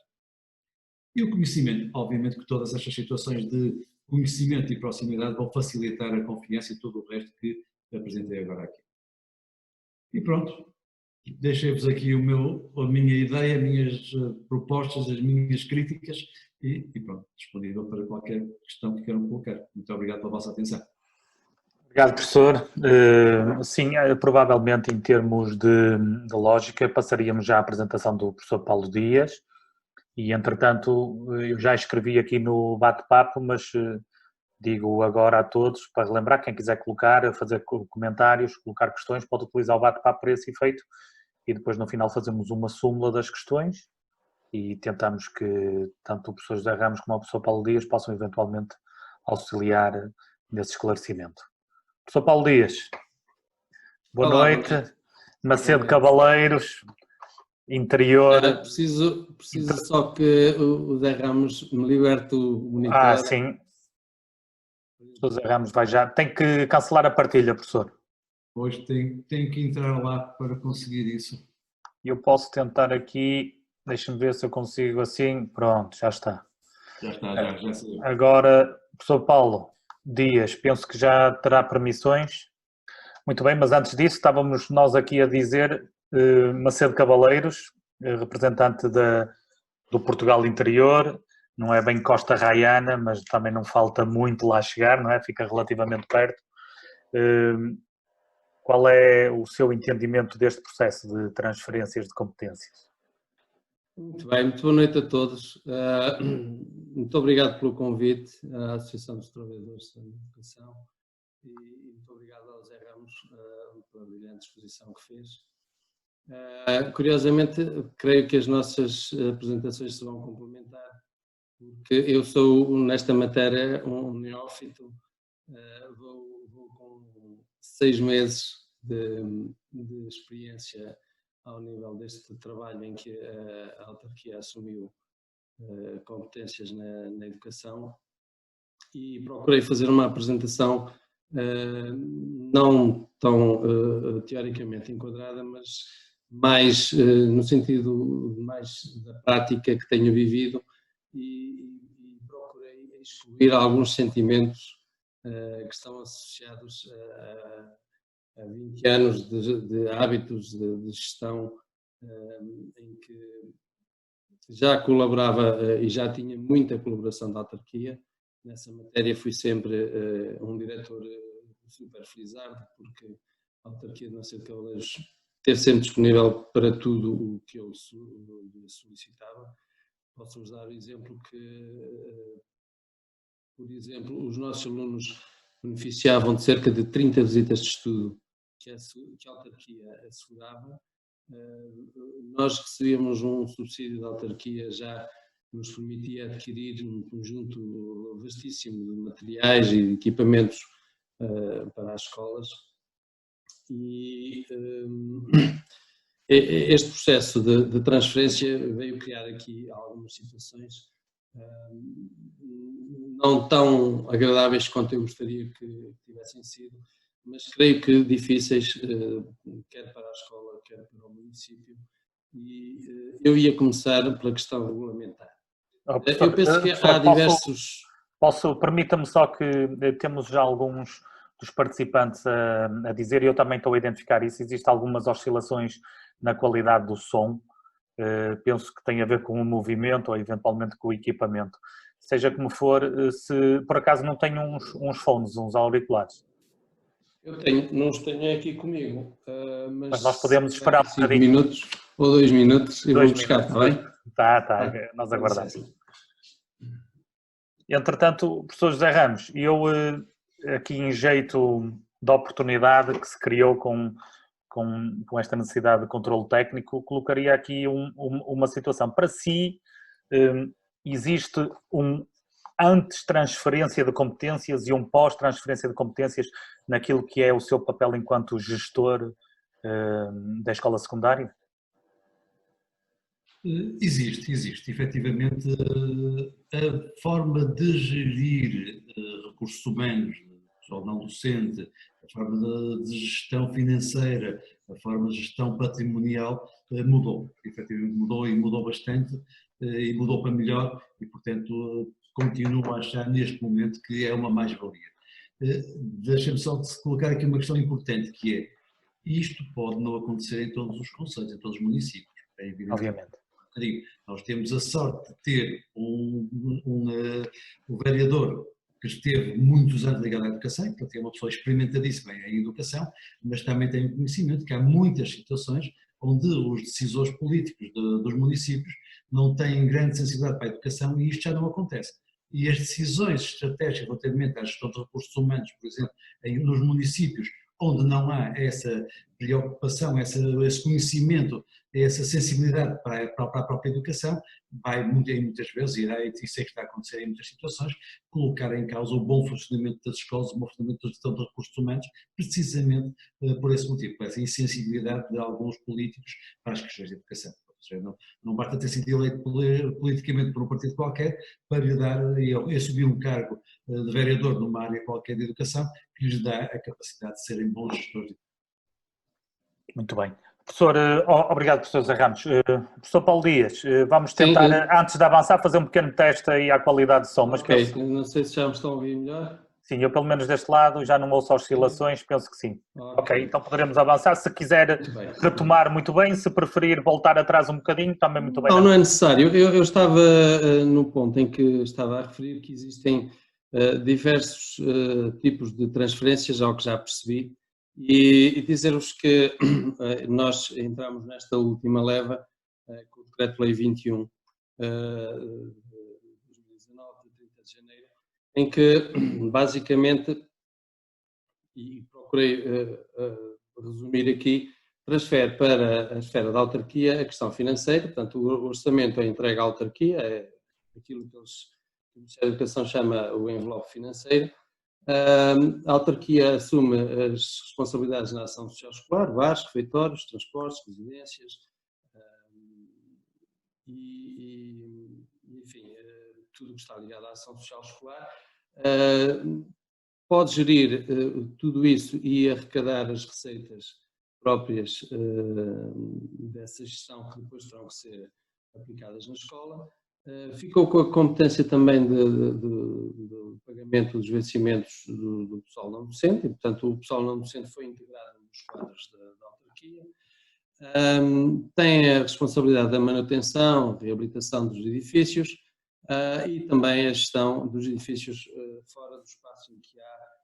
Speaker 5: E o conhecimento, obviamente que todas estas situações de conhecimento e proximidade vão facilitar a confiança e todo o resto que apresentei agora aqui. E pronto, deixei-vos aqui a minha ideia, as minhas propostas, as minhas críticas e pronto, disponível para qualquer questão que queiram colocar. Muito obrigado pela vossa atenção.
Speaker 1: Obrigado, professor. Sim, provavelmente em termos de lógica passaríamos já à apresentação do professor Paulo Dias e, entretanto, eu já escrevi aqui no bate-papo, mas digo agora a todos, para relembrar, quem quiser colocar, fazer comentários, colocar questões, pode utilizar o bate-papo para esse efeito e depois no final fazemos uma súmula das questões e tentamos que tanto o professor José Ramos como o professor Paulo Dias possam eventualmente auxiliar nesse esclarecimento. Professor Paulo Dias, boa noite. Macedo Cavaleiros, interior.
Speaker 6: Preciso só que o Zé Ramos me liberte o monitor.
Speaker 1: Sim. O professor Zé Ramos vai já. Tem que cancelar a partilha, professor.
Speaker 5: Pois tem que entrar lá para conseguir isso.
Speaker 1: Eu posso tentar aqui, deixa-me ver se eu consigo assim. Pronto, já está.
Speaker 5: Já está, já sei.
Speaker 1: Agora, professor Paulo Dias, penso que já terá permissões. Muito bem, mas antes disso estávamos nós aqui a dizer Macedo Cavaleiros, representante do Portugal Interior, não é bem Costa Raiana, mas também não falta muito lá chegar, não é? Fica relativamente perto. Qual é o seu entendimento deste processo de transferências de competências?
Speaker 6: Muito bem, muito boa noite a todos. Muito obrigado pelo convite à Associação dos Trabalhadores da Educação e muito obrigado ao Zé Ramos pela brilhante exposição que fez. Curiosamente, creio que as nossas apresentações se vão complementar, porque eu sou, nesta matéria, um neófito, vou com 6 meses de experiência ao nível deste trabalho em que a autarquia assumiu competências na educação e procurei fazer uma apresentação não tão teoricamente enquadrada, mas mais no sentido mais da prática que tenho vivido e procurei excluir alguns sentimentos que estão associados a 20 anos de hábitos de gestão em que já colaborava e já tinha muita colaboração da autarquia. Nessa matéria fui sempre um diretor super frisado, porque a autarquia de Narceso de Cavaleiros esteve sempre disponível para tudo o que eu solicitava. Posso-vos dar o exemplo que, por exemplo, os nossos alunos beneficiavam de cerca de 30 visitas de estudo que a autarquia assegurava. Nós recebíamos um subsídio da autarquia, já nos permitia adquirir um conjunto vastíssimo de materiais e de equipamentos para as escolas. E este processo de transferência veio criar aqui algumas situações não tão agradáveis quanto eu gostaria que tivessem sido, mas creio que difíceis, quer para a escola, quer para o município, e eu ia começar pela questão regulamentar. Eu penso que há diversos...
Speaker 1: Permita-me só que temos já alguns dos participantes a dizer, e eu também estou a identificar isso, existem algumas oscilações na qualidade do som, penso que tem a ver com o movimento ou eventualmente com o equipamento. Seja como for, se por acaso não tenho uns fones, uns auriculares.
Speaker 6: Eu não os tenho aqui comigo, mas
Speaker 1: nós podemos esperar
Speaker 6: 5 minutos ou 2 minutos e vou buscar, está bem?
Speaker 1: Tá, nós aguardamos. Entretanto, professor José Ramos, eu aqui em jeito de oportunidade que se criou com esta necessidade de controle técnico, colocaria aqui uma situação. Para si, existe um antes transferência de competências e um pós-transferência de competências naquilo que é o seu papel enquanto gestor da escola secundária?
Speaker 5: Existe. Efetivamente, a forma de gerir recursos humanos, pessoal não docente, a forma de gestão financeira, a forma de gestão patrimonial mudou. Efetivamente mudou e mudou bastante e mudou para melhor e, portanto, continuo a achar neste momento que é uma mais-valia. Deixem-me só colocar aqui uma questão importante, que é, isto pode não acontecer em todos os concelhos, em todos os municípios, é evidente.
Speaker 1: Obviamente.
Speaker 5: Nós temos a sorte de ter um vereador que esteve muitos anos ligado à educação, portanto é uma pessoa experimentadíssima em educação, mas também tem o conhecimento que há muitas situações onde os decisores políticos dos municípios não têm grande sensibilidade para a educação e isto já não acontece. E as decisões estratégicas relativamente à gestão de recursos humanos, por exemplo, nos municípios onde não há essa preocupação, esse conhecimento, essa sensibilidade para a própria educação, vai muitas vezes, e isso é que está a acontecer em muitas situações, colocar em causa o bom funcionamento das escolas, o bom funcionamento da gestão de recursos humanos, precisamente por esse motivo, por essa insensibilidade de alguns políticos para as questões de educação. Não basta ter sido eleito politicamente por um partido qualquer para lhe dar e assumir um cargo de vereador numa área qualquer de educação que lhes dá a capacidade de serem bons gestores.
Speaker 1: Muito bem. Professor, obrigado, professor José Ramos. Professor Paulo Dias, vamos tentar, antes de avançar, fazer um pequeno teste aí à qualidade de som. Mas
Speaker 6: ok, não sei se já me estão a ouvir melhor.
Speaker 1: Sim, eu pelo menos deste lado já não ouço oscilações, penso que sim. Ok, então poderemos avançar. Se quiser retomar, muito bem. Se preferir voltar atrás um bocadinho, também muito bem.
Speaker 6: Não é necessário. Eu estava no ponto em que estava a referir que existem diversos tipos de transferências, ao que já percebi, e dizer-vos que nós entramos nesta última leva com o Decreto-Lei 21 de 2019, de 30 de janeiro, em que basicamente, e procurei resumir aqui, transfere para a esfera da autarquia a questão financeira, portanto o orçamento é entregue à autarquia, é aquilo que o Ministério da Educação chama o envelope financeiro. A autarquia assume as responsabilidades na ação social escolar, bares, refeitórios, transportes, residências, enfim, tudo o que está ligado à ação social escolar. Pode gerir tudo isso e arrecadar as receitas próprias dessa gestão que depois terão que ser aplicadas na escola. Ficou com a competência também do pagamento dos vencimentos do pessoal não docente, e, portanto, o pessoal não docente foi integrado nos quadros da autarquia. Tem a responsabilidade da manutenção, reabilitação dos edifícios e também a gestão dos edifícios fora do espaço em que há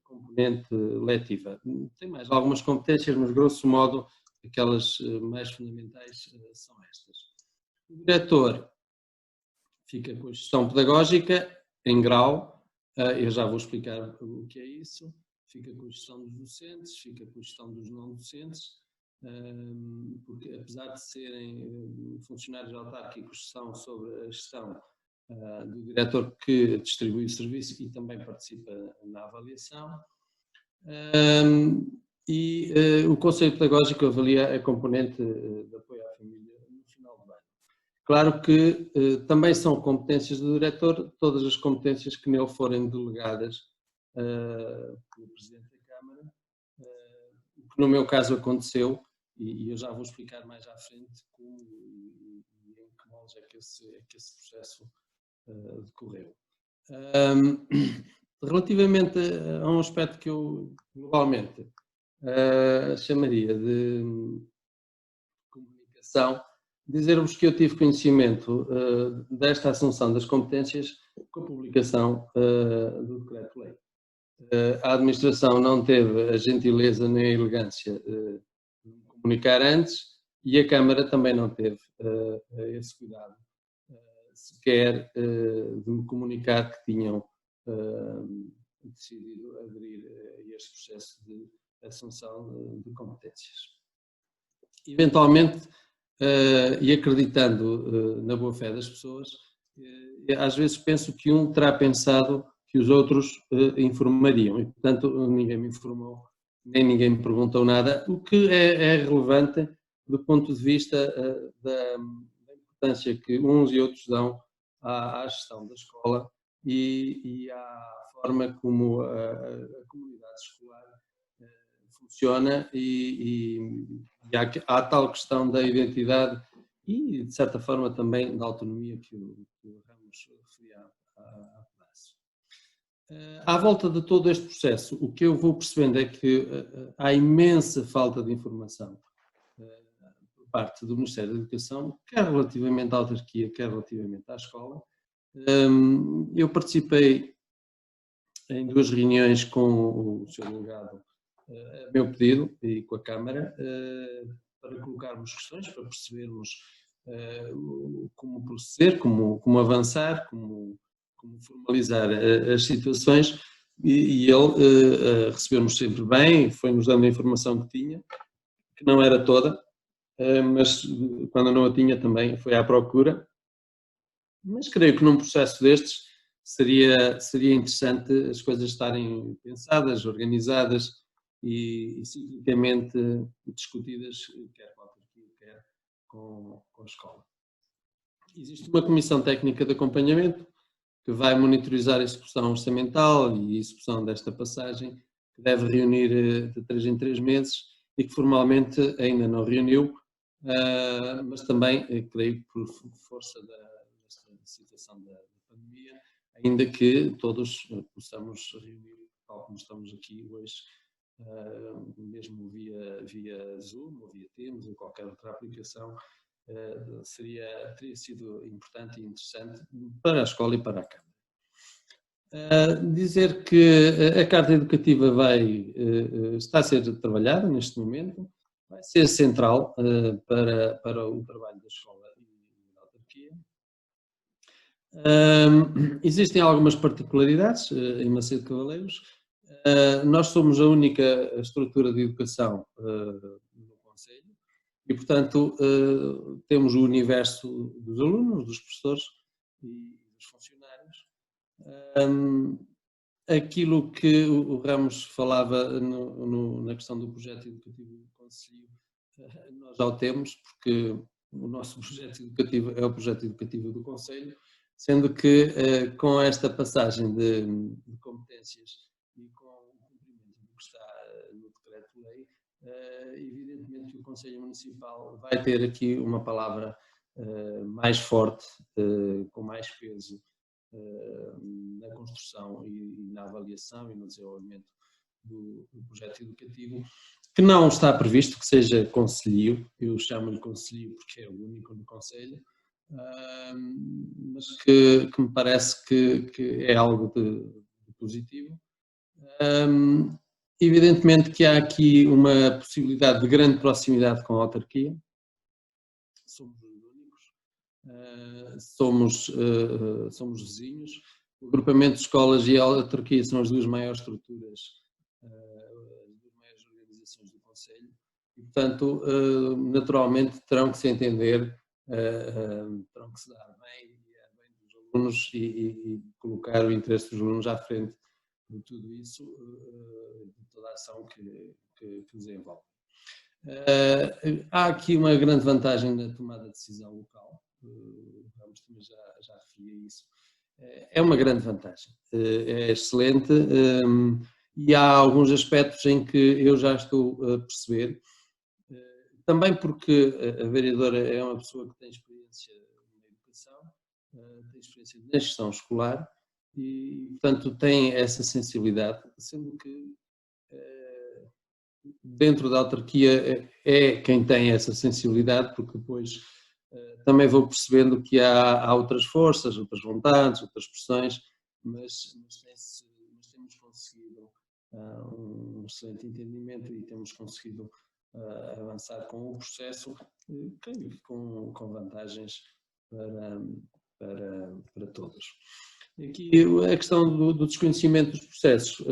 Speaker 6: componente letiva. Tem mais algumas competências, mas grosso modo aquelas mais fundamentais são estas. O diretor fica com a gestão pedagógica em grau, eu já vou explicar o que é isso, fica com a gestão dos docentes, fica com a gestão dos não docentes, porque apesar de serem funcionários autárquicos, são sobre a gestão do diretor que distribui o serviço e também participa na avaliação. O Conselho Pedagógico avalia a componente de apoio à família no final do ano. Claro que também são competências do diretor todas as competências que nele forem delegadas pelo Presidente da Câmara, o que no meu caso aconteceu, e eu já vou explicar mais à frente como e em que moldes é que esse processo decorreu. Relativamente a um aspecto que eu globalmente chamaria de comunicação, dizer-vos que eu tive conhecimento desta assunção das competências com a publicação do Decreto-Lei. A administração não teve a gentileza nem a elegância de comunicar antes e a Câmara também não teve esse cuidado sequer de me comunicar que tinham decidido aderir a este processo de assunção de competências. Eventualmente, e acreditando na boa-fé das pessoas, às vezes penso que um terá pensado que os outros informariam e, portanto, ninguém me informou, nem ninguém me perguntou nada, o que é relevante do ponto de vista da importância que uns e outros dão à gestão da escola e à forma como a comunidade escolar funciona e há a tal questão da identidade e, de certa forma, também da autonomia que o Ramos referia há pedaço. À volta de todo este processo, o que eu vou percebendo é que há imensa falta de informação por parte do Ministério da Educação, quer relativamente à autarquia, quer relativamente à escola. Eu participei em 2 reuniões com o Sr. Delegado a meu pedido e com a Câmara para colocarmos questões, para percebermos como proceder, como avançar, como formalizar as situações e ele recebeu-nos sempre bem, foi-nos dando a informação que tinha, que não era toda, mas quando não a tinha também foi à procura. Mas creio que num processo destes seria interessante as coisas estarem pensadas, organizadas e ciclicamente discutidas, quer com a autarquia, quer com a escola. Existe uma comissão técnica de acompanhamento que vai monitorizar a execução orçamental e a execução desta passagem, que deve reunir de 3 em 3 meses e que formalmente ainda não reuniu, mas também, creio que por força desta situação da pandemia, ainda que todos possamos reunir, tal como estamos aqui hoje, mesmo via Zoom ou via Teams ou qualquer outra aplicação, teria sido importante e interessante para a escola e para a Câmara. Dizer que a Carta Educativa está a ser trabalhada neste momento, vai ser central para o trabalho da escola e da autarquia. Existem algumas particularidades em Macedo de Cavaleiros. Nós somos a única estrutura de educação no concelho e, portanto, temos o universo dos alunos, dos professores e dos funcionários. Aquilo que o Ramos falava na questão do projeto educativo do concelho, nós já o temos, porque o nosso projeto educativo é o projeto educativo do concelho, sendo que com esta passagem de competências e com o cumprimento do que está no decreto-lei, evidentemente que o Conselho Municipal vai ter aqui uma palavra mais forte, com mais peso na construção e na avaliação e no desenvolvimento do projeto educativo, que não está previsto que seja concelhio, eu chamo-lhe concelhio porque é o único no concelho, mas que me parece que é algo de positivo. Evidentemente que há aqui uma possibilidade de grande proximidade com a autarquia, somos únicos, somos vizinhos, o agrupamento de escolas e a autarquia são as duas maiores estruturas, as duas maiores organizações do concelho e, portanto, naturalmente terão que se entender, terão que se dar bem dos alunos e colocar o interesse dos alunos à frente de tudo isso, de toda a ação que desenvolve. Há aqui uma grande vantagem na tomada de decisão local, vamos também já referi a isso, é uma grande vantagem, é excelente e há alguns aspectos em que eu já estou a perceber, também porque a vereadora é uma pessoa que tem experiência na educação, tem experiência na gestão escolar e, portanto, tem essa sensibilidade, sendo que dentro da autarquia é quem tem essa sensibilidade, porque depois também vou percebendo que há outras forças, outras vontades, outras pressões, mas temos conseguido um excelente entendimento e temos conseguido avançar com o processo, creio que com vantagens para todos. Aqui a questão do desconhecimento dos processos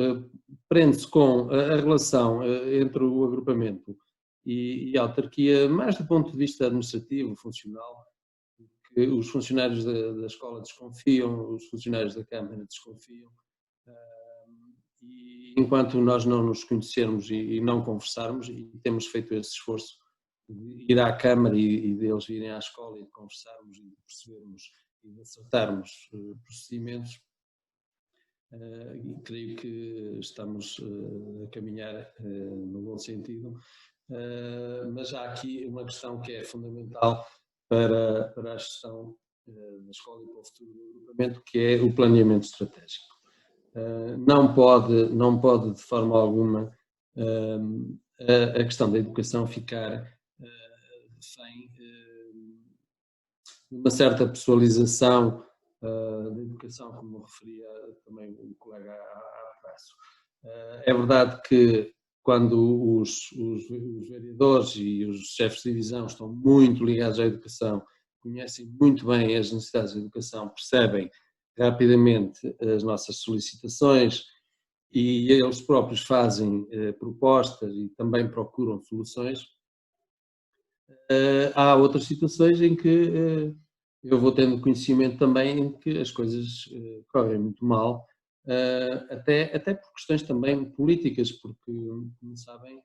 Speaker 6: prende-se com a relação entre o agrupamento e a autarquia, mais do ponto de vista administrativo, funcional, porque os funcionários da escola desconfiam, os funcionários da Câmara desconfiam, e enquanto nós não nos conhecermos e não conversarmos, e temos feito esse esforço de ir à Câmara e deles virem à escola e de conversarmos e de percebermos e de acertarmos procedimentos, e creio que estamos a caminhar no bom sentido, mas há aqui uma questão que é fundamental para a gestão da escola e para o futuro do agrupamento, que é o planeamento estratégico. Não pode de forma alguma a questão da educação ficar sem uma certa pessoalização da educação, como referia também o colega há passo. É verdade que quando os vereadores e os chefes de divisão estão muito ligados à educação, conhecem muito bem as necessidades da educação, percebem rapidamente as nossas solicitações e eles próprios fazem propostas e também procuram soluções. Há outras situações em que eu vou tendo conhecimento também em que as coisas correm muito mal, até por questões também políticas, porque, como sabem,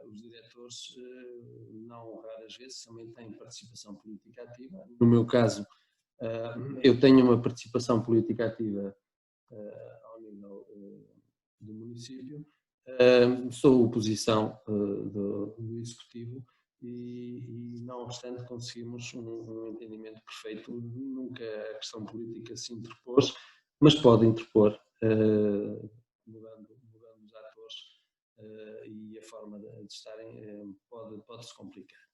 Speaker 6: os diretores, não raras vezes, também têm participação política ativa. No meu caso, eu tenho uma participação política ativa ao nível do município, sou oposição do Executivo e não obstante conseguimos um entendimento perfeito, nunca a questão política se interpôs mas pode interpor, mudando os atores e a forma de estarem pode-se complicar.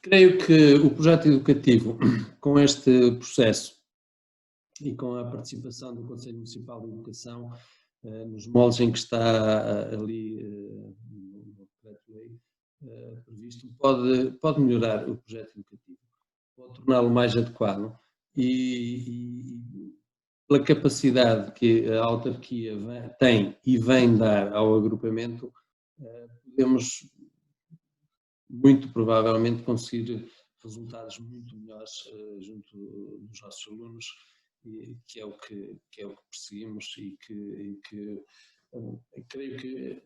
Speaker 6: Creio que o projeto educativo, com este processo e com a participação do Conselho Municipal de Educação, nos moldes em que está ali no decreto-lei previsto, pode melhorar o projeto educativo, pode torná-lo mais adequado e pela capacidade que a autarquia tem e vem dar ao agrupamento, podemos muito provavelmente conseguir resultados muito melhores junto dos nossos alunos, que é o que perseguimos e que creio que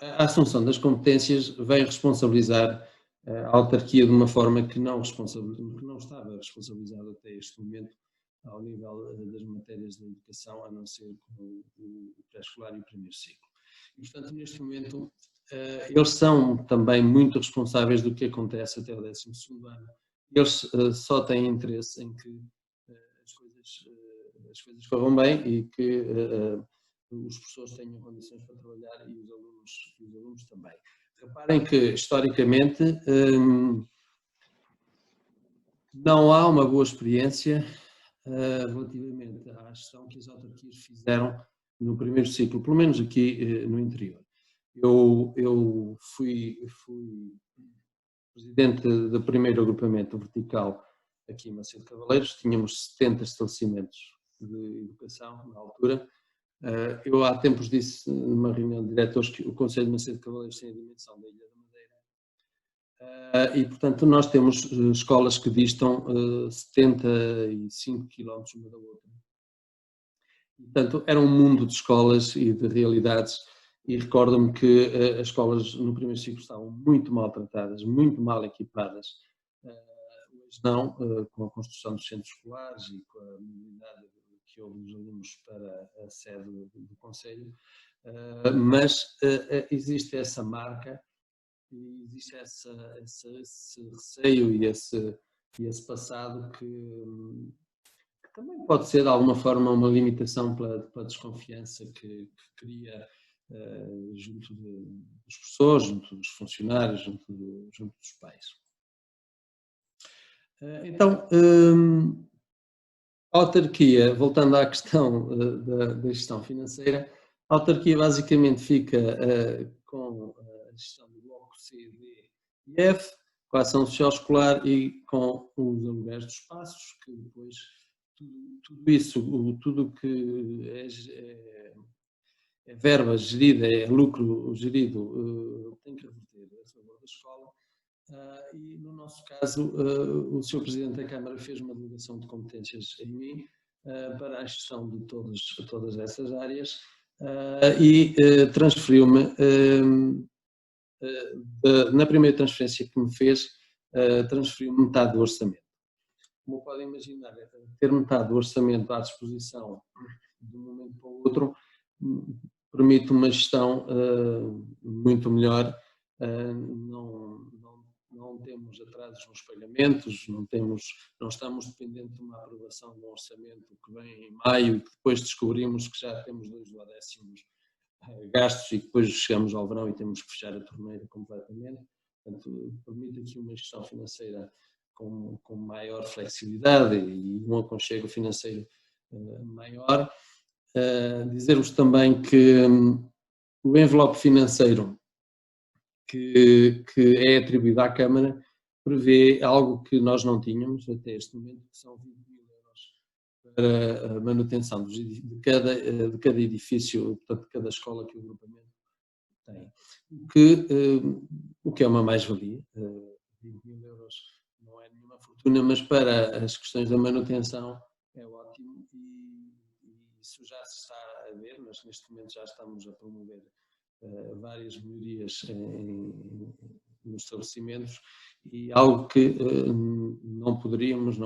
Speaker 6: a assunção das competências vem responsabilizar a autarquia de uma forma que não estava responsabilizada até este momento ao nível das matérias da educação, a não ser com o pré-escolar e o primeiro ciclo. E, portanto, neste momento, eles são também muito responsáveis do que acontece até o 12º ano. Eles só têm interesse em que as coisas corram bem e que os professores tenham condições para trabalhar e os alunos também. Reparem que, historicamente, não há uma boa experiência relativamente à gestão que as autarquias fizeram no primeiro ciclo, pelo menos aqui no interior. Eu fui presidente do primeiro agrupamento vertical aqui em Macedo de Cavaleiros, tínhamos 70 estabelecimentos de educação na altura. Eu há tempos disse numa reunião de diretores que o Conselho de Macedo de Cavaleiros tem a dimensão da Ilha da Madeira e, portanto, nós temos escolas que distam 75 km uma da outra. Portanto, era um mundo de escolas e de realidades e recordo-me que as escolas no primeiro ciclo estavam muito maltratadas, muito mal equipadas. Hoje não, com a construção dos centros escolares e com a mobilidade que houve dos alunos para a sede do Conselho, mas existe essa marca e existe esse receio e esse passado que também pode ser de alguma forma uma limitação pela desconfiança que cria junto dos professores, junto dos funcionários, junto dos pais. Então, a autarquia, voltando à questão da gestão financeira, a autarquia basicamente fica com a gestão do bloco C, D e F, com a ação social escolar e com os aluguéis dos espaços, que depois tudo isso, tudo que é verba gerida, é lucro gerido, tem que reverter a favor da escola. E no nosso caso, o Sr. Presidente da Câmara fez uma delegação de competências em mim para a gestão de todas essas áreas e transferiu-me, na primeira transferência que me fez, transferiu-me metade do orçamento. Como podem imaginar, ter metade do orçamento à disposição de um momento para o outro permite uma gestão muito melhor. Não temos atrasos nos pagamentos, não estamos dependentes de uma aprovação de um orçamento que vem em maio e que depois descobrimos que já temos 2/10 gastos e depois chegamos ao verão e temos que fechar a torneira completamente. Portanto, permite aqui uma gestão financeira com maior flexibilidade e um aconchego financeiro maior. Dizer-vos também que o envelope financeiro que é atribuído à Câmara prevê algo que nós não tínhamos até este momento, que são 20.000 euros para a manutenção de cada edifício, portanto, de cada escola que o agrupamento tem. O que é uma mais-valia. 20.000 euros não é nenhuma fortuna, mas para as questões da manutenção é ótimo e isso já se está a ver, mas neste momento já estamos a promover várias melhorias nos estabelecimentos e algo que não conseguiríamos de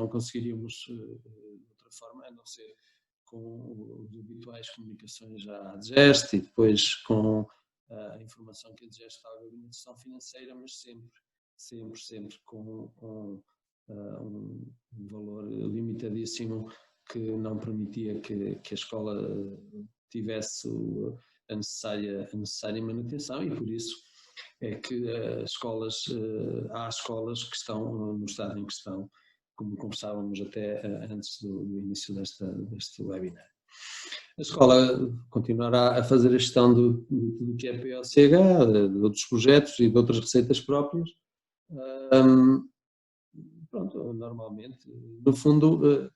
Speaker 6: outra forma, a não ser com as habituais comunicações à DGEST e depois com a informação que a DGEST está à organização financeira, mas sempre com um valor limitadíssimo que não permitia que a escola tivesse a necessária manutenção, e por isso é que há escolas que estão no estado em que estão, como conversávamos até antes do início deste webinar. A escola continuará a fazer a gestão do que é POCH, de outros projetos e de outras receitas próprias. Pronto, normalmente, no fundo,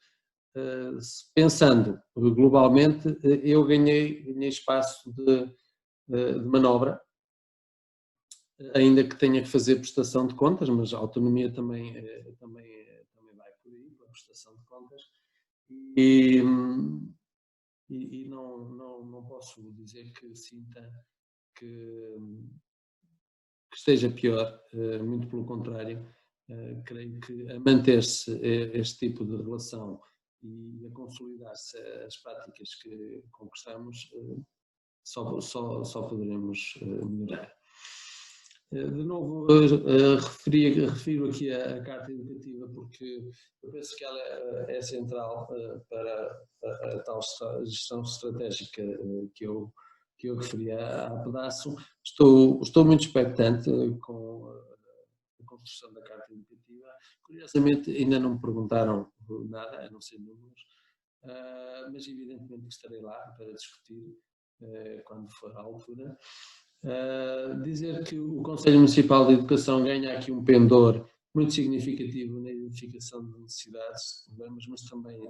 Speaker 6: pensando globalmente, eu ganhei espaço de manobra, ainda que tenha que fazer prestação de contas, mas a autonomia também vai por aí, a prestação de contas, e não posso dizer que sinta que esteja pior, muito pelo contrário. Creio que a manter-se este tipo de relação e a consolidar-se as práticas que conquistamos, só poderemos melhorar. De novo, refiro aqui a Carta Educativa porque eu penso que ela é central para a tal gestão estratégica que eu referi há pedaço. Estou muito expectante com a construção da Carta Educativa. Curiosamente, ainda não me perguntaram nada, a não ser números, mas evidentemente que estarei lá para discutir quando for a altura. Dizer que o Conselho Municipal de Educação ganha aqui um pendor muito significativo na identificação de necessidades, problemas, mas também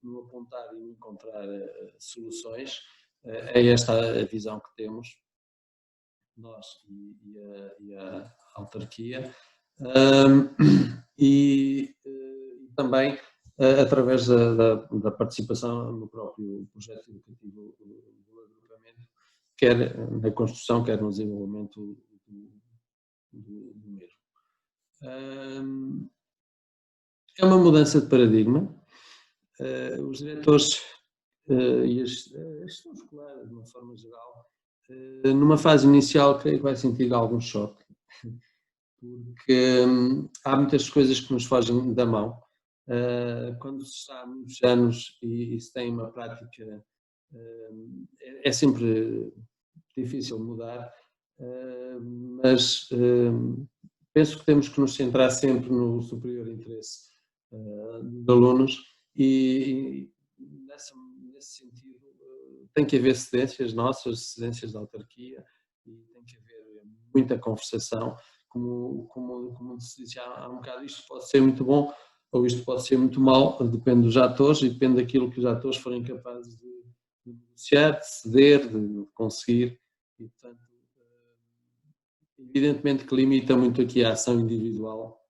Speaker 6: no apontar e no encontrar soluções. É esta a visão que temos, nós e a autarquia, e também através da participação no próprio projeto educativo do agrupamento, quer na construção, quer no desenvolvimento do mesmo. É uma mudança de paradigma. Os diretores e a gestão escolar, de uma forma geral, numa fase inicial, creio que vai sentir algum choque, porque há muitas coisas que nos fogem da mão. Quando se está há muitos anos e se tem uma prática, é sempre difícil mudar, mas penso que temos que nos centrar sempre no superior interesse dos alunos e nesse sentido tem que haver cedências nossas, cedências da autarquia, e tem que haver muita conversação, como se disse há um bocado, isto pode ser muito bom ou isto pode ser muito mau, depende dos atores e depende daquilo que os atores forem capazes de negociar, de ceder, de conseguir, e portanto evidentemente que limita muito aqui a ação individual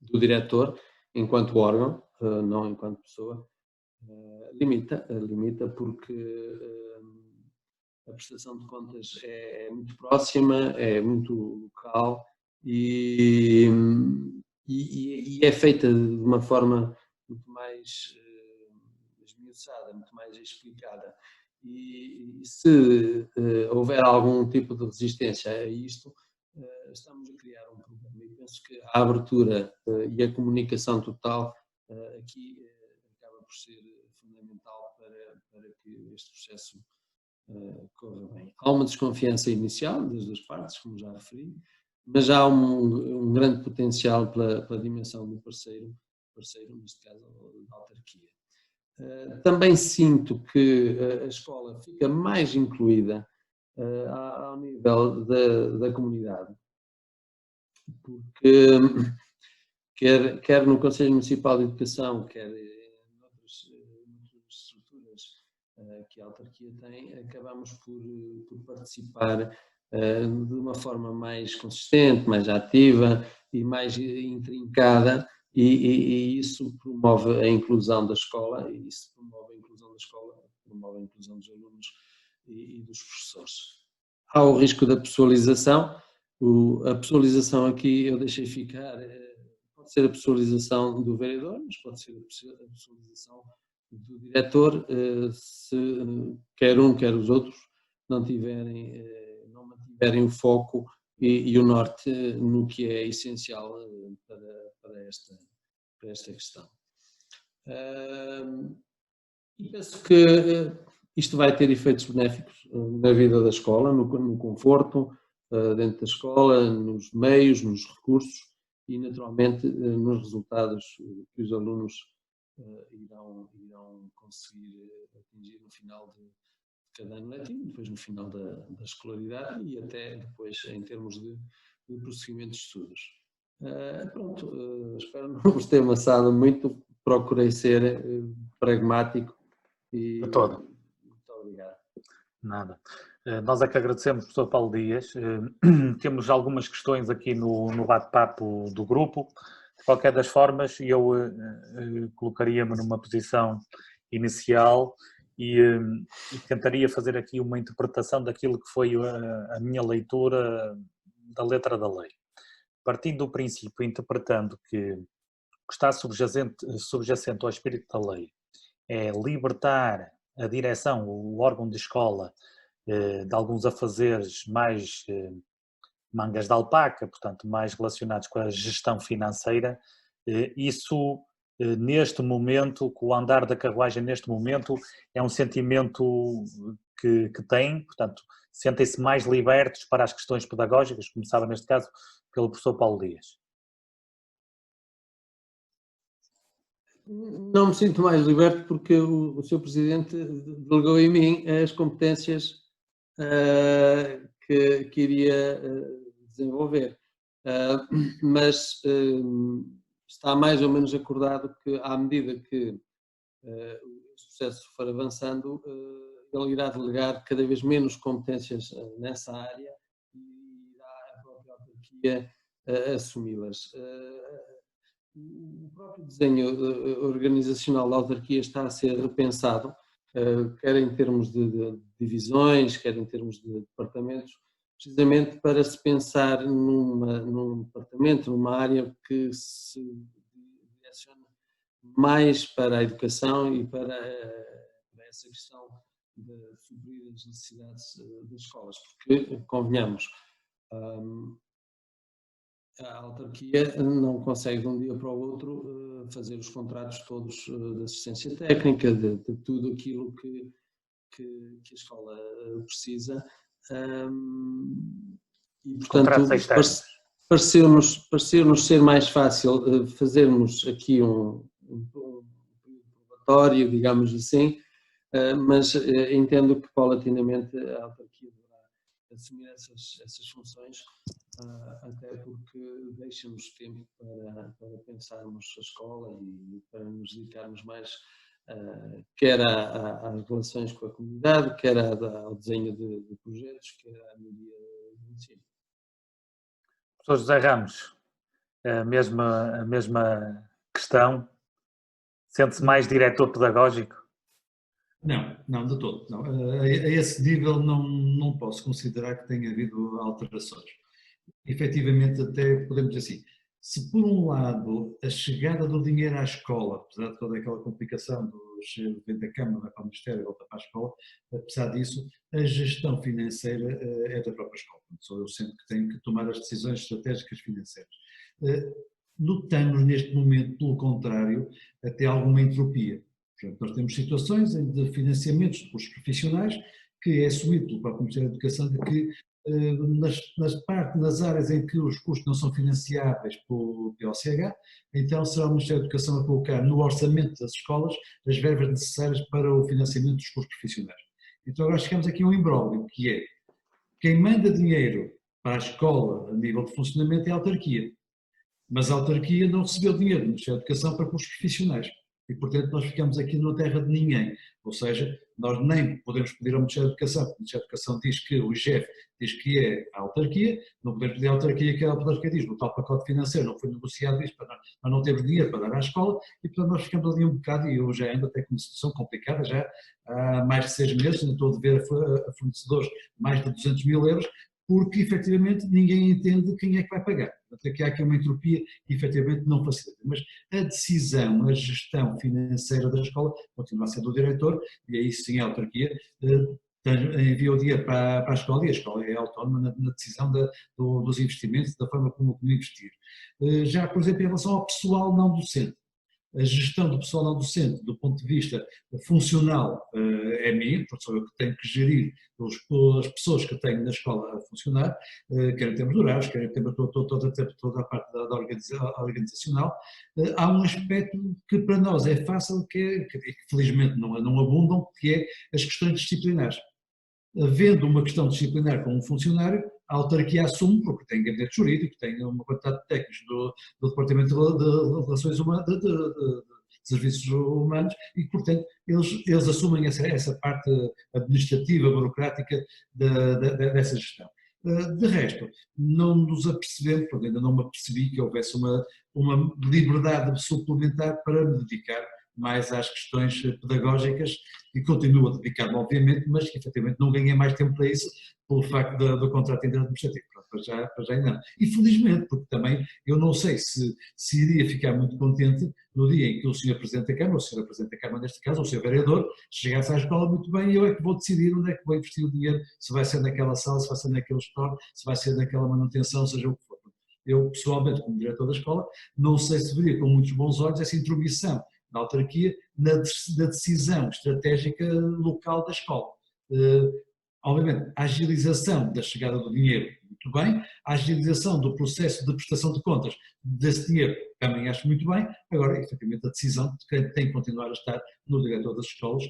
Speaker 6: do diretor enquanto órgão, não enquanto pessoa. Limita porque a prestação de contas é muito próxima, é muito local e é feita de uma forma muito mais esmiuçada, muito mais explicada. E se houver algum tipo de resistência a isto, estamos a criar um problema. E penso que a abertura e a comunicação total aqui acaba por ser fundamental para que este processo corra bem. Há uma desconfiança inicial das duas partes, como já referi, mas há um grande potencial pela dimensão do parceiro, neste caso da autarquia. Também sinto que a escola fica mais incluída ao nível da comunidade, porque quer no Conselho Municipal de Educação, quer em outras estruturas que a autarquia tem, acabamos por participar de uma forma mais consistente, mais ativa e mais intrincada, e isso promove a inclusão da escola, e isso promove a inclusão da escola, promove a inclusão dos alunos e dos professores. Há o risco da pessoalização. A pessoalização aqui eu deixei ficar, pode ser a pessoalização do vereador, mas pode ser a pessoalização do diretor, se quer um, quer os outros não mantiverem o foco e o norte no que é essencial para esta questão. E penso que isto vai ter efeitos benéficos na vida da escola, no conforto dentro da escola, nos meios, nos recursos e, naturalmente, nos resultados que os alunos irão conseguir atingir no final de cada ano letivo, depois no final da escolaridade e até depois em termos de prosseguimento de estudos. Pronto, espero não vos ter amassado muito, procurei ser pragmático e...
Speaker 1: De todo.
Speaker 6: Muito obrigado.
Speaker 1: Nada. Nós é que agradecemos, professor Paulo Dias. Temos algumas questões aqui no bate-papo do grupo. De qualquer das formas, eu colocaria-me numa posição inicial e tentaria fazer aqui uma interpretação daquilo que foi a minha leitura da letra da lei. Partindo do princípio, interpretando que o que está subjacente ao espírito da lei é libertar a direção, o órgão de escola, de alguns afazeres mais mangas de alpaca, portanto, mais relacionados com a gestão financeira, isso, neste momento, com o andar da carruagem neste momento, é um sentimento que tem, portanto, sentem-se mais libertos para as questões pedagógicas, começava neste caso pelo professor Paulo Dias.
Speaker 6: Não me sinto mais liberto porque o Sr. Presidente delegou em mim as competências que iria desenvolver. Mas está mais ou menos acordado que, à medida que o processo for avançando, ele irá delegar cada vez menos competências nessa área e irá a própria autarquia assumi-las. O próprio desenho organizacional da autarquia está a ser repensado, quer em termos de divisões, quer em termos de departamentos, precisamente para se pensar num departamento, numa área que se direcione mais para a educação e para essa questão de suprir as necessidades das escolas, porque, convenhamos, a autarquia não consegue de um dia para o outro fazer os contratos todos de assistência técnica, de tudo aquilo que a escola precisa. E, portanto, pareceu-nos ser mais fácil fazermos aqui um probatório, digamos assim, mas entendo que paulatinamente a autarquia deverá assumir essas funções, até porque deixa-nos tempo para pensarmos a escola e para nos dedicarmos mais quer às relações com a comunidade, quer ao desenho de projetos, quer à melhoria do ensino.
Speaker 1: Professor José Ramos, a mesma questão, sente-se mais diretor pedagógico?
Speaker 5: Não, de todo. Não. A esse nível não posso considerar que tenha havido alterações. Efetivamente, até podemos dizer assim, se por um lado a chegada do dinheiro à escola, apesar de toda aquela complicação vem da Câmara, vai para o Ministério e volta para a escola, apesar disso, a gestão financeira é da própria escola. Sou eu sempre que tenho que tomar as decisões estratégicas financeiras. Notamos neste momento, pelo contrário, até alguma entropia. Portanto, nós temos situações de financiamentos de cursos profissionais que é assumido pelo próprio Ministério da Educação de que nas áreas em que os custos não são financiáveis pelo POCH, então será o Ministério da Educação a colocar no orçamento das escolas as verbas necessárias para o financiamento dos cursos profissionais. Então agora chegamos aqui a um imbróglio, que é quem manda dinheiro para a escola a nível de funcionamento é a autarquia, mas a autarquia não recebeu dinheiro do Ministério da Educação para cursos profissionais. E, portanto, nós ficamos aqui na terra de ninguém. Ou seja, nós nem podemos pedir ao Ministério da Educação, porque o Ministério da Educação diz que o IGF diz que é a autarquia, não podemos pedir à autarquia que a autarquia diz, no tal pacote financeiro não foi negociado isto, nós não temos dinheiro para dar à escola, e portanto nós ficamos ali um bocado, e eu já ando até com uma situação complicada, já há mais de 6 meses, estou a dever a fornecedores mais de 200 mil euros, porque efetivamente ninguém entende quem é que vai pagar. Portanto, aqui há aqui uma entropia que efetivamente não facilita. Mas a decisão, a gestão financeira da escola continua a ser do diretor, e aí sim a autarquia envia o dinheiro para a escola e a escola é autónoma na decisão dos investimentos, da forma como investir. Já, por exemplo, em relação ao pessoal não docente, a gestão do pessoal não docente, do ponto de vista funcional, é minha, porque sou eu que tenho que gerir as pessoas que tenho na escola a funcionar, quer em termos de horários, quer em termos de toda a parte da organizacional. Há um aspecto que para nós é fácil, que felizmente não abundam, que é as questões disciplinares. Havendo uma questão disciplinar com um funcionário, a autarquia assume, porque tem gabinete jurídico, tem uma quantidade de técnicos do Departamento de Relações Humanas, de Serviços Humanos, e, portanto, eles assumem essa parte administrativa, burocrática dessa gestão. De resto, não nos apercebemos, porque ainda não me apercebi que houvesse uma liberdade suplementar para me dedicar mais às questões pedagógicas, e continuo a dedicar-me, obviamente, mas que efetivamente não ganhei mais tempo para isso pelo facto do contrato interadministrativo. Para já ainda não. E felizmente, porque também eu não sei se iria ficar muito contente no dia em que o Sr. Presidente da Câmara, ou o Sr. Presidente da Câmara neste caso, ou o Sr. Vereador, chegasse à escola muito bem e eu é que vou decidir onde é que vou investir o dinheiro, se vai ser naquela sala, se vai ser naquele store, se vai ser naquela manutenção, seja o que for. Eu, pessoalmente, como diretor da escola, não sei se veria com muitos bons olhos essa intromissão na autarquia, na decisão estratégica local da escola. Obviamente, a agilização da chegada do dinheiro, muito bem, a agilização do processo de prestação de contas desse dinheiro, também acho muito bem. Agora, efetivamente, a decisão tem que continuar a estar no diretor das escolas,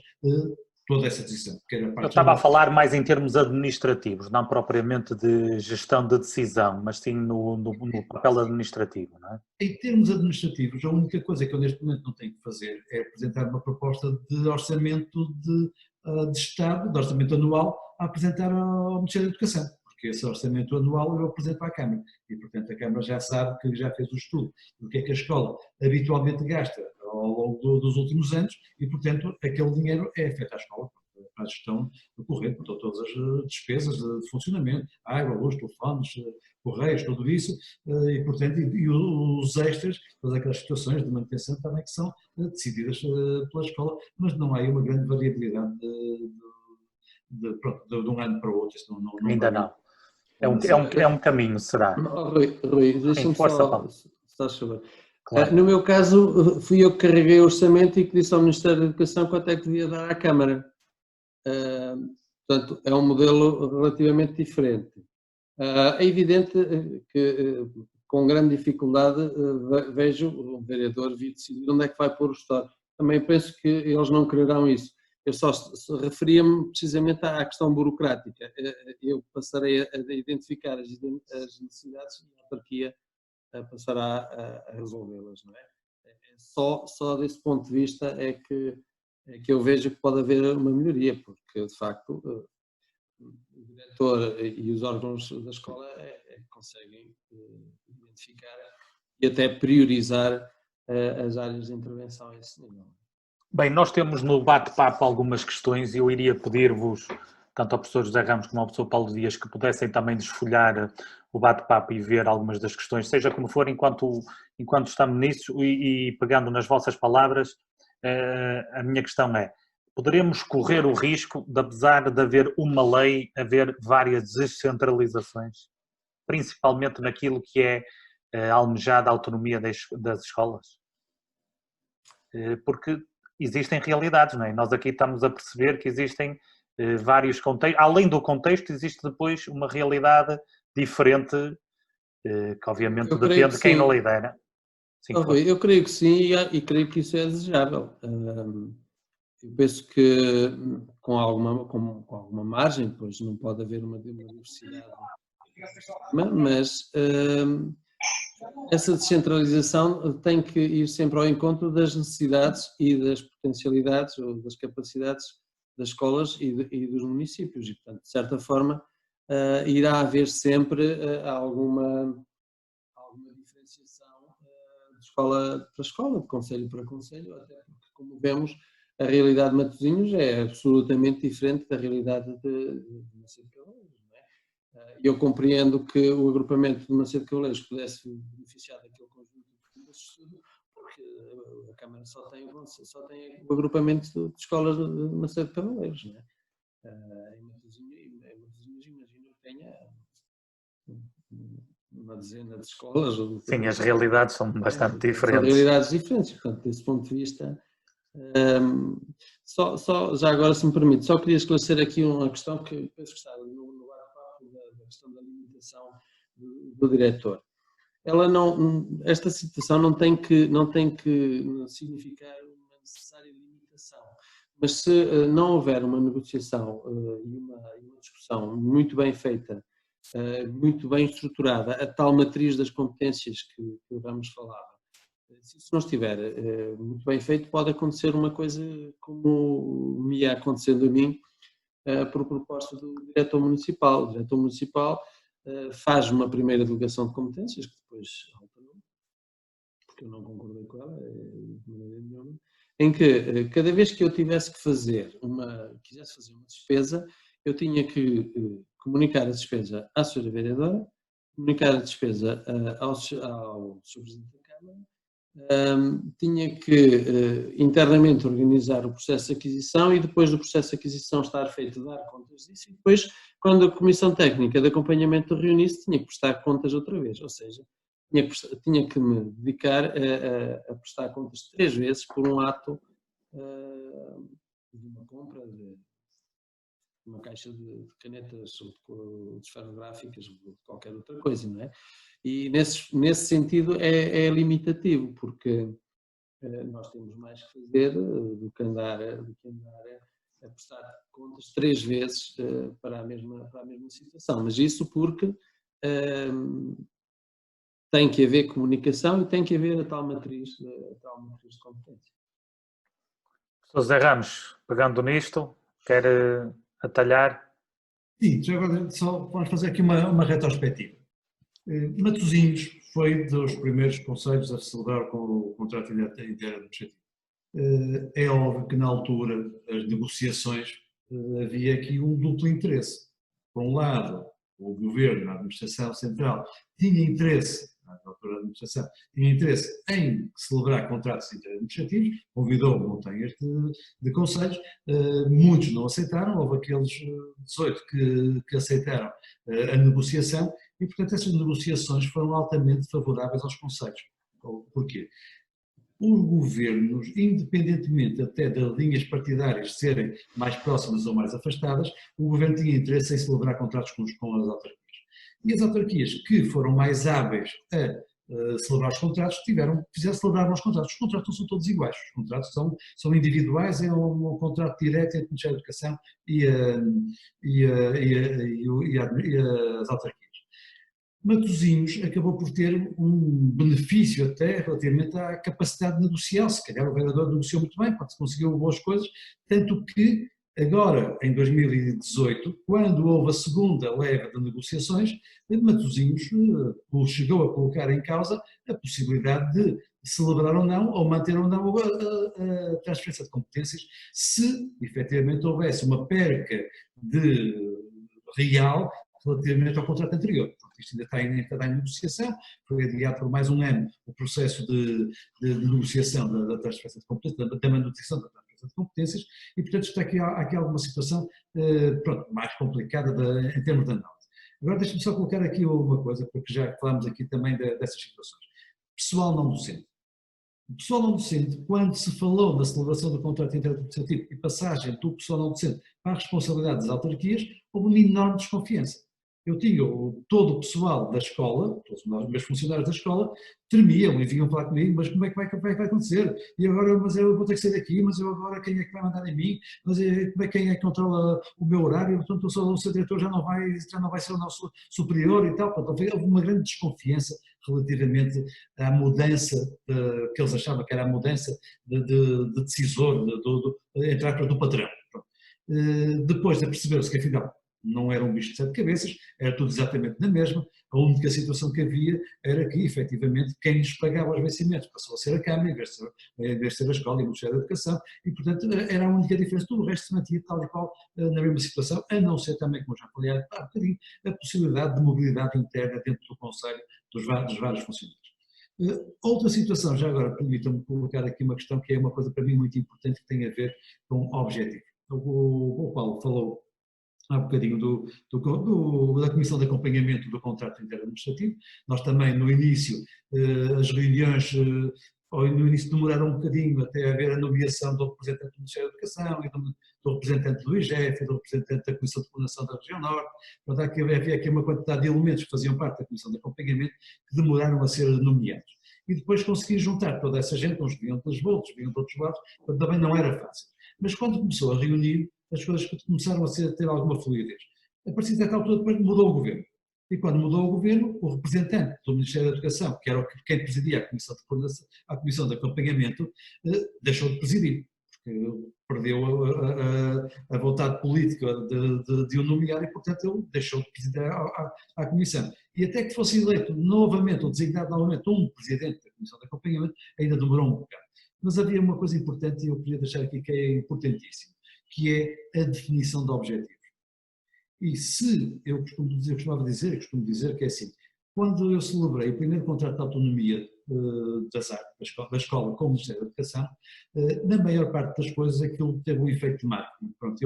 Speaker 5: toda essa decisão.
Speaker 1: Eu estava a falar mais em termos administrativos, não propriamente de gestão de decisão, mas sim no papel administrativo, não é?
Speaker 5: Em termos administrativos, a única coisa que eu neste momento não tenho que fazer é apresentar uma proposta de orçamento de Estado, de orçamento anual, a apresentar ao Ministério da Educação, porque esse orçamento anual eu apresento à Câmara, e portanto a Câmara já sabe, que já fez o estudo do que é que a escola habitualmente gasta ao longo dos últimos anos, e portanto aquele dinheiro é feito à escola, para a gestão corrente, com todas as despesas de funcionamento, água, luz, telefones, correios, tudo isso, e portanto, e os extras, todas aquelas situações de manutenção também que são decididas pela escola, mas não há aí uma grande variabilidade de um ano para o outro. Isso não
Speaker 1: ainda não. É um caminho, será?
Speaker 6: Rui, deixa-me só saber.
Speaker 1: Claro.
Speaker 6: No meu caso, fui eu que carreguei o orçamento e que disse ao Ministério da Educação quanto é que devia dar à Câmara. Portanto, é um modelo relativamente diferente. É evidente que, com grande dificuldade, vejo o vereador vir decidir onde é que vai pôr o Estado. Também penso que eles não quererão isso. Eu só referia-me precisamente à questão burocrática. Eu passarei a identificar as necessidades e a autarquia passará a resolvê-las, não é? Só desse ponto de vista é que eu vejo que pode haver uma melhoria, porque de facto o diretor e os órgãos da escola conseguem identificar e até priorizar as áreas de intervenção a esse nível.
Speaker 1: Bem, nós temos no bate-papo algumas questões e eu iria pedir-vos, tanto ao professor José Ramos como ao professor Paulo Dias, que pudessem também desfolhar o bate-papo e ver algumas das questões, seja como for, enquanto estamos nisso e pegando nas vossas palavras, a minha questão é, poderemos correr o risco de, apesar de haver uma lei, haver várias descentralizações, principalmente naquilo que é a almejada autonomia das escolas? Porque existem realidades, não é? Nós aqui estamos a perceber que existem vários contextos, além do contexto existe depois uma realidade diferente, que obviamente depende de quem a lidera.
Speaker 6: Sim, eu creio que sim e creio que isso é desejável. Eu penso que com alguma margem, pois não pode haver uma diversidade, mas essa descentralização tem que ir sempre ao encontro das necessidades e das potencialidades ou das capacidades das escolas e dos municípios e, portanto, de certa forma, irá haver sempre alguma diferenciação de escola para escola, de concelho para concelho, até porque, como vemos, a realidade de Matosinhos é absolutamente diferente da realidade de Macedo de Cavaleiros. Eu compreendo que o agrupamento de Macedo de Cavaleiros pudesse beneficiar daquele conjunto de estudo, porque a Câmara só tem o agrupamento de escolas de Macedo de Cavaleiros. Não é? em Matosinhos, imagino que tenha uma dezena de escolas.
Speaker 1: Sim, as realidades são bastante diferentes.
Speaker 6: São realidades diferentes, portanto, desse ponto de vista. Já agora, se me permite, só queria esclarecer aqui uma questão que penso que está no bate-papo da questão da limitação do diretor. Esta situação não tem que significar uma necessária limitação, mas se não houver uma negociação e uma discussão muito bem feita, muito bem estruturada, a tal matriz das competências que vamos falar, se isso não estiver muito bem feito, pode acontecer uma coisa como me ia acontecendo a mim por proposta do diretor municipal. O diretor municipal faz uma primeira delegação de competências, que depois alterou, porque eu não concordei com ela, em que cada vez que eu tivesse que quisesse fazer uma despesa, eu tinha que comunicar a despesa à senhora vereadora, comunicar a despesa ao Sr. Presidente da Câmara, tinha que internamente organizar o processo de aquisição e depois do processo de aquisição estar feito, dar contas disso, e depois, quando a Comissão Técnica de Acompanhamento reunisse, tinha que prestar contas outra vez, ou seja, tinha que me dedicar a prestar contas 3 vezes por um ato de uma compra de uma caixa de canetas ou de esferográficas ou de qualquer outra coisa, não é? E nesse sentido é limitativo, porque nós temos mais que fazer do que andar a prestar contas 3 vezes para a mesma situação. Mas isso porque tem que haver comunicação e tem que haver a tal matriz de competência.
Speaker 1: José Ramos, pegando nisto, quer atalhar?
Speaker 5: Sim, já agora só vamos fazer aqui uma retrospectiva. Matosinhos foi dos primeiros concelhos a celebrar com o contrato interadministrativo. É óbvio que na altura as negociações havia aqui um duplo interesse. Por um lado, o governo, a administração central, tinha interesse, na altura da administração, tinha interesse em celebrar contratos interadministrativos, convidou montanhas de concelhos, muitos não aceitaram, houve aqueles 18 que aceitaram a negociação e, portanto, essas negociações foram altamente favoráveis aos concelhos. Porquê? Os governos, independentemente até das linhas partidárias serem mais próximas ou mais afastadas, o governo tinha interesse em celebrar contratos com as autarquias. E as autarquias que foram mais hábeis a celebrar os contratos fizeram celebrar os contratos. Os contratos não são todos iguais, os contratos são individuais, é um contrato direto entre o Ministério da Educação e as autarquias. Matosinhos acabou por ter um benefício até relativamente à capacidade de negociar, se calhar o vereador negociou muito bem, quando se conseguiu boas coisas, tanto que agora, em 2018, quando houve a segunda leva de negociações, Matosinhos chegou a colocar em causa a possibilidade de celebrar ou não, ou manter ou não a transferência de competências, se efetivamente houvesse uma perca real relativamente ao contrato anterior. Isto ainda está em negociação, foi adiado por mais um ano o processo de negociação da transferência de competências, da manutenção da transferência de competências, e portanto há aqui alguma situação mais complicada em termos de análise. Agora deixe-me só colocar aqui uma coisa, porque já falámos aqui também dessas situações. Pessoal não docente. O pessoal não docente, quando se falou da celebração do contrato interadministrativo e passagem do pessoal não docente para a responsabilidade das autarquias, houve uma enorme desconfiança. Eu tinha todo o pessoal da escola, todos os meus funcionários da escola, tremiam e vinham falar comigo, mas como é que vai acontecer? E agora, mas eu vou ter que sair daqui, mas eu agora quem é que vai mandar em mim? Mas quem é que controla o meu horário? Portanto, o seu diretor já não vai ser o nosso superior e tal. Portanto, houve uma grande desconfiança relativamente à mudança que eles achavam que era a mudança de decisor, do patrão. Depois perceberam-se que afinal não era um bicho de 7 cabeças, era tudo exatamente na mesma, a única situação que havia era que, efetivamente, quem lhes pagava os vencimentos passou a ser a Câmara, em vez de ser a escola e o Ministério da Educação, e, portanto, era a única diferença, tudo o resto se mantinha tal e qual na mesma situação, a não ser também, como já falei há bocadinho, a possibilidade de mobilidade interna dentro do Conselho dos vários funcionários. Outra situação, já agora, permitam-me colocar aqui uma questão que é uma coisa para mim muito importante, que tem a ver com o objetivo. O Paulo falou há bocadinho da Comissão de Acompanhamento do Contrato Interadministrativo. Nós também, no início, as reuniões, no início demoraram um bocadinho até haver a nomeação do representante do Ministério da Educação, e do representante do IGEF, e do representante da Comissão de Coordenação da Região Norte. Portanto, havia aqui uma quantidade de elementos que faziam parte da Comissão de Acompanhamento que demoraram a ser nomeados. E depois consegui juntar toda essa gente, uns vinham de Lisboa, outros vinham de outros lados, portanto também não era fácil. Mas quando começou a reunir, as coisas começaram a ter alguma fluidez. A partir de certa altura, depois mudou o governo. E quando mudou o governo, o representante do Ministério da Educação, que era quem presidia a Comissão de Coordenação, a Comissão de Acompanhamento, deixou de presidir, porque perdeu a vontade política de o nomear e, portanto, ele deixou de presidir a Comissão. E até que fosse eleito novamente, ou designado novamente, um presidente da Comissão de Acompanhamento, ainda demorou um bocado. Mas havia uma coisa importante, e eu queria deixar aqui que é importantíssimo, que é a definição de objetivos. E se, eu costumo dizer que é assim, quando eu celebrei o primeiro contrato de autonomia da escola com o Ministério da Educação, na maior parte das coisas aquilo teve um efeito de marketing. Pronto,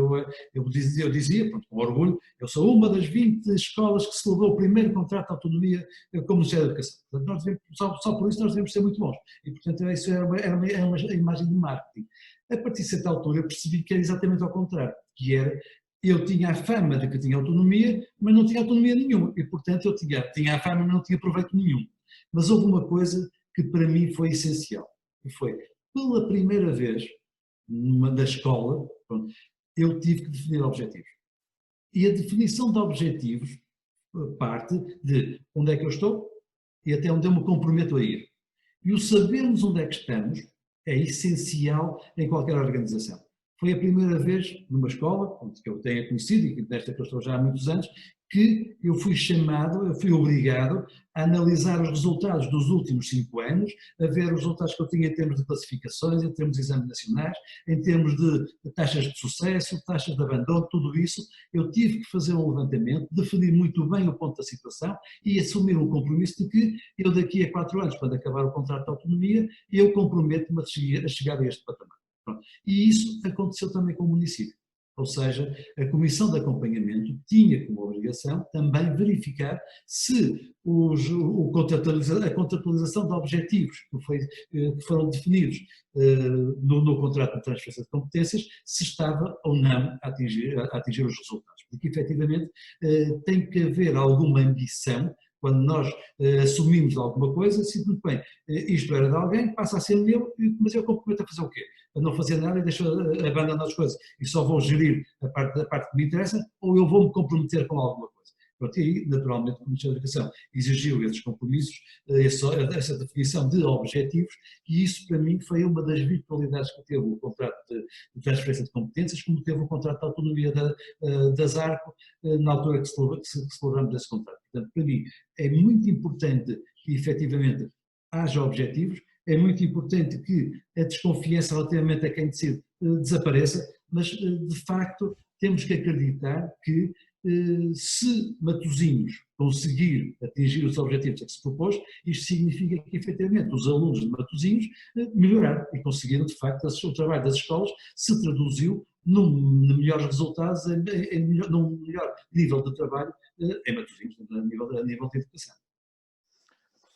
Speaker 5: eu dizia, pronto, com orgulho, eu sou uma das 20 escolas que celebrou o primeiro contrato de autonomia com o Ministério da Educação. Portanto, nós devemos, só por isso nós devemos ser muito bons. E, portanto, isso era uma imagem de marketing. A partir de certa altura eu percebi que era exatamente ao contrário, que era, eu tinha a fama de que tinha autonomia, mas não tinha autonomia nenhuma, e portanto eu tinha a fama, mas não tinha proveito nenhum. Mas houve uma coisa que para mim foi essencial, que foi, pela primeira vez, da escola, pronto, eu tive que definir objetivos. E a definição de objetivos parte de onde é que eu estou e até onde eu me comprometo a ir. E o sabermos onde é que estamos é essencial em qualquer organização. Foi a primeira vez numa escola, que eu tenha conhecido e desta que eu estou já há muitos anos, que eu fui obrigado a analisar os resultados dos últimos 5 anos, a ver os resultados que eu tinha em termos de classificações, em termos de exames nacionais, em termos de taxas de sucesso, taxas de abandono, tudo isso. Eu tive que fazer um levantamento, definir muito bem o ponto da situação e assumir um compromisso de que eu daqui a 4 anos, quando acabar o contrato de autonomia, eu comprometo-me a chegar a este patamar. Pronto. E isso aconteceu também com o município. Ou seja, a Comissão de Acompanhamento tinha como obrigação também verificar se a contratualização de objetivos que foram definidos no contrato de transferência de competências, se estava ou não a atingir os resultados. Porque, efetivamente, tem que haver alguma ambição. Quando nós assumimos alguma coisa, se muito bem, isto era de alguém, passa a ser meu, mas eu comprometo a fazer o quê? A não fazer nada e deixo abandonar as coisas e só vou gerir a parte que me interessa, ou eu vou me comprometer com alguma coisa. Pronto, e aí, naturalmente, o Ministério da Educação exigiu esses compromissos, essa definição de objetivos, e isso para mim foi uma das virtualidades que teve o contrato de transferência de competências, como teve o contrato de autonomia da ZARCO, na altura que celebramos esse contrato. Portanto, para mim é muito importante que efetivamente haja objetivos, é muito importante que a desconfiança relativamente a quem decide desapareça, mas de facto temos que acreditar que se Matosinhos conseguir atingir os objetivos a que se propôs, isto significa que efetivamente os alunos de Matosinhos melhoraram e conseguiram de facto o trabalho das escolas se traduziu num melhores resultados, num melhor nível de trabalho em Matosinhos, a nível de educação.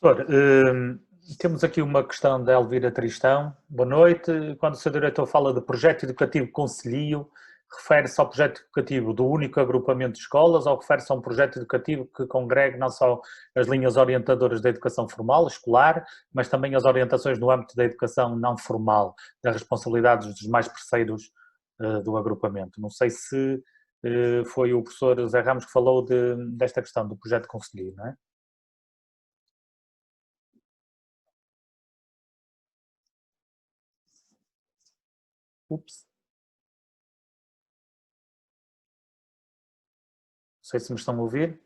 Speaker 1: Professor, temos aqui uma questão da Elvira Tristão. Boa noite. Quando o Sr. Diretor fala de projeto educativo Conselhio, refere-se ao projeto educativo do único agrupamento de escolas ou refere-se a um projeto educativo que congregue não só as linhas orientadoras da educação formal, escolar, mas também as orientações no âmbito da educação não formal, das responsabilidades dos mais parceiros do agrupamento? Não sei se foi o professor Zé Ramos que falou desta questão do projeto Conselhio, não é? Ups. Não sei se me estão a ouvir.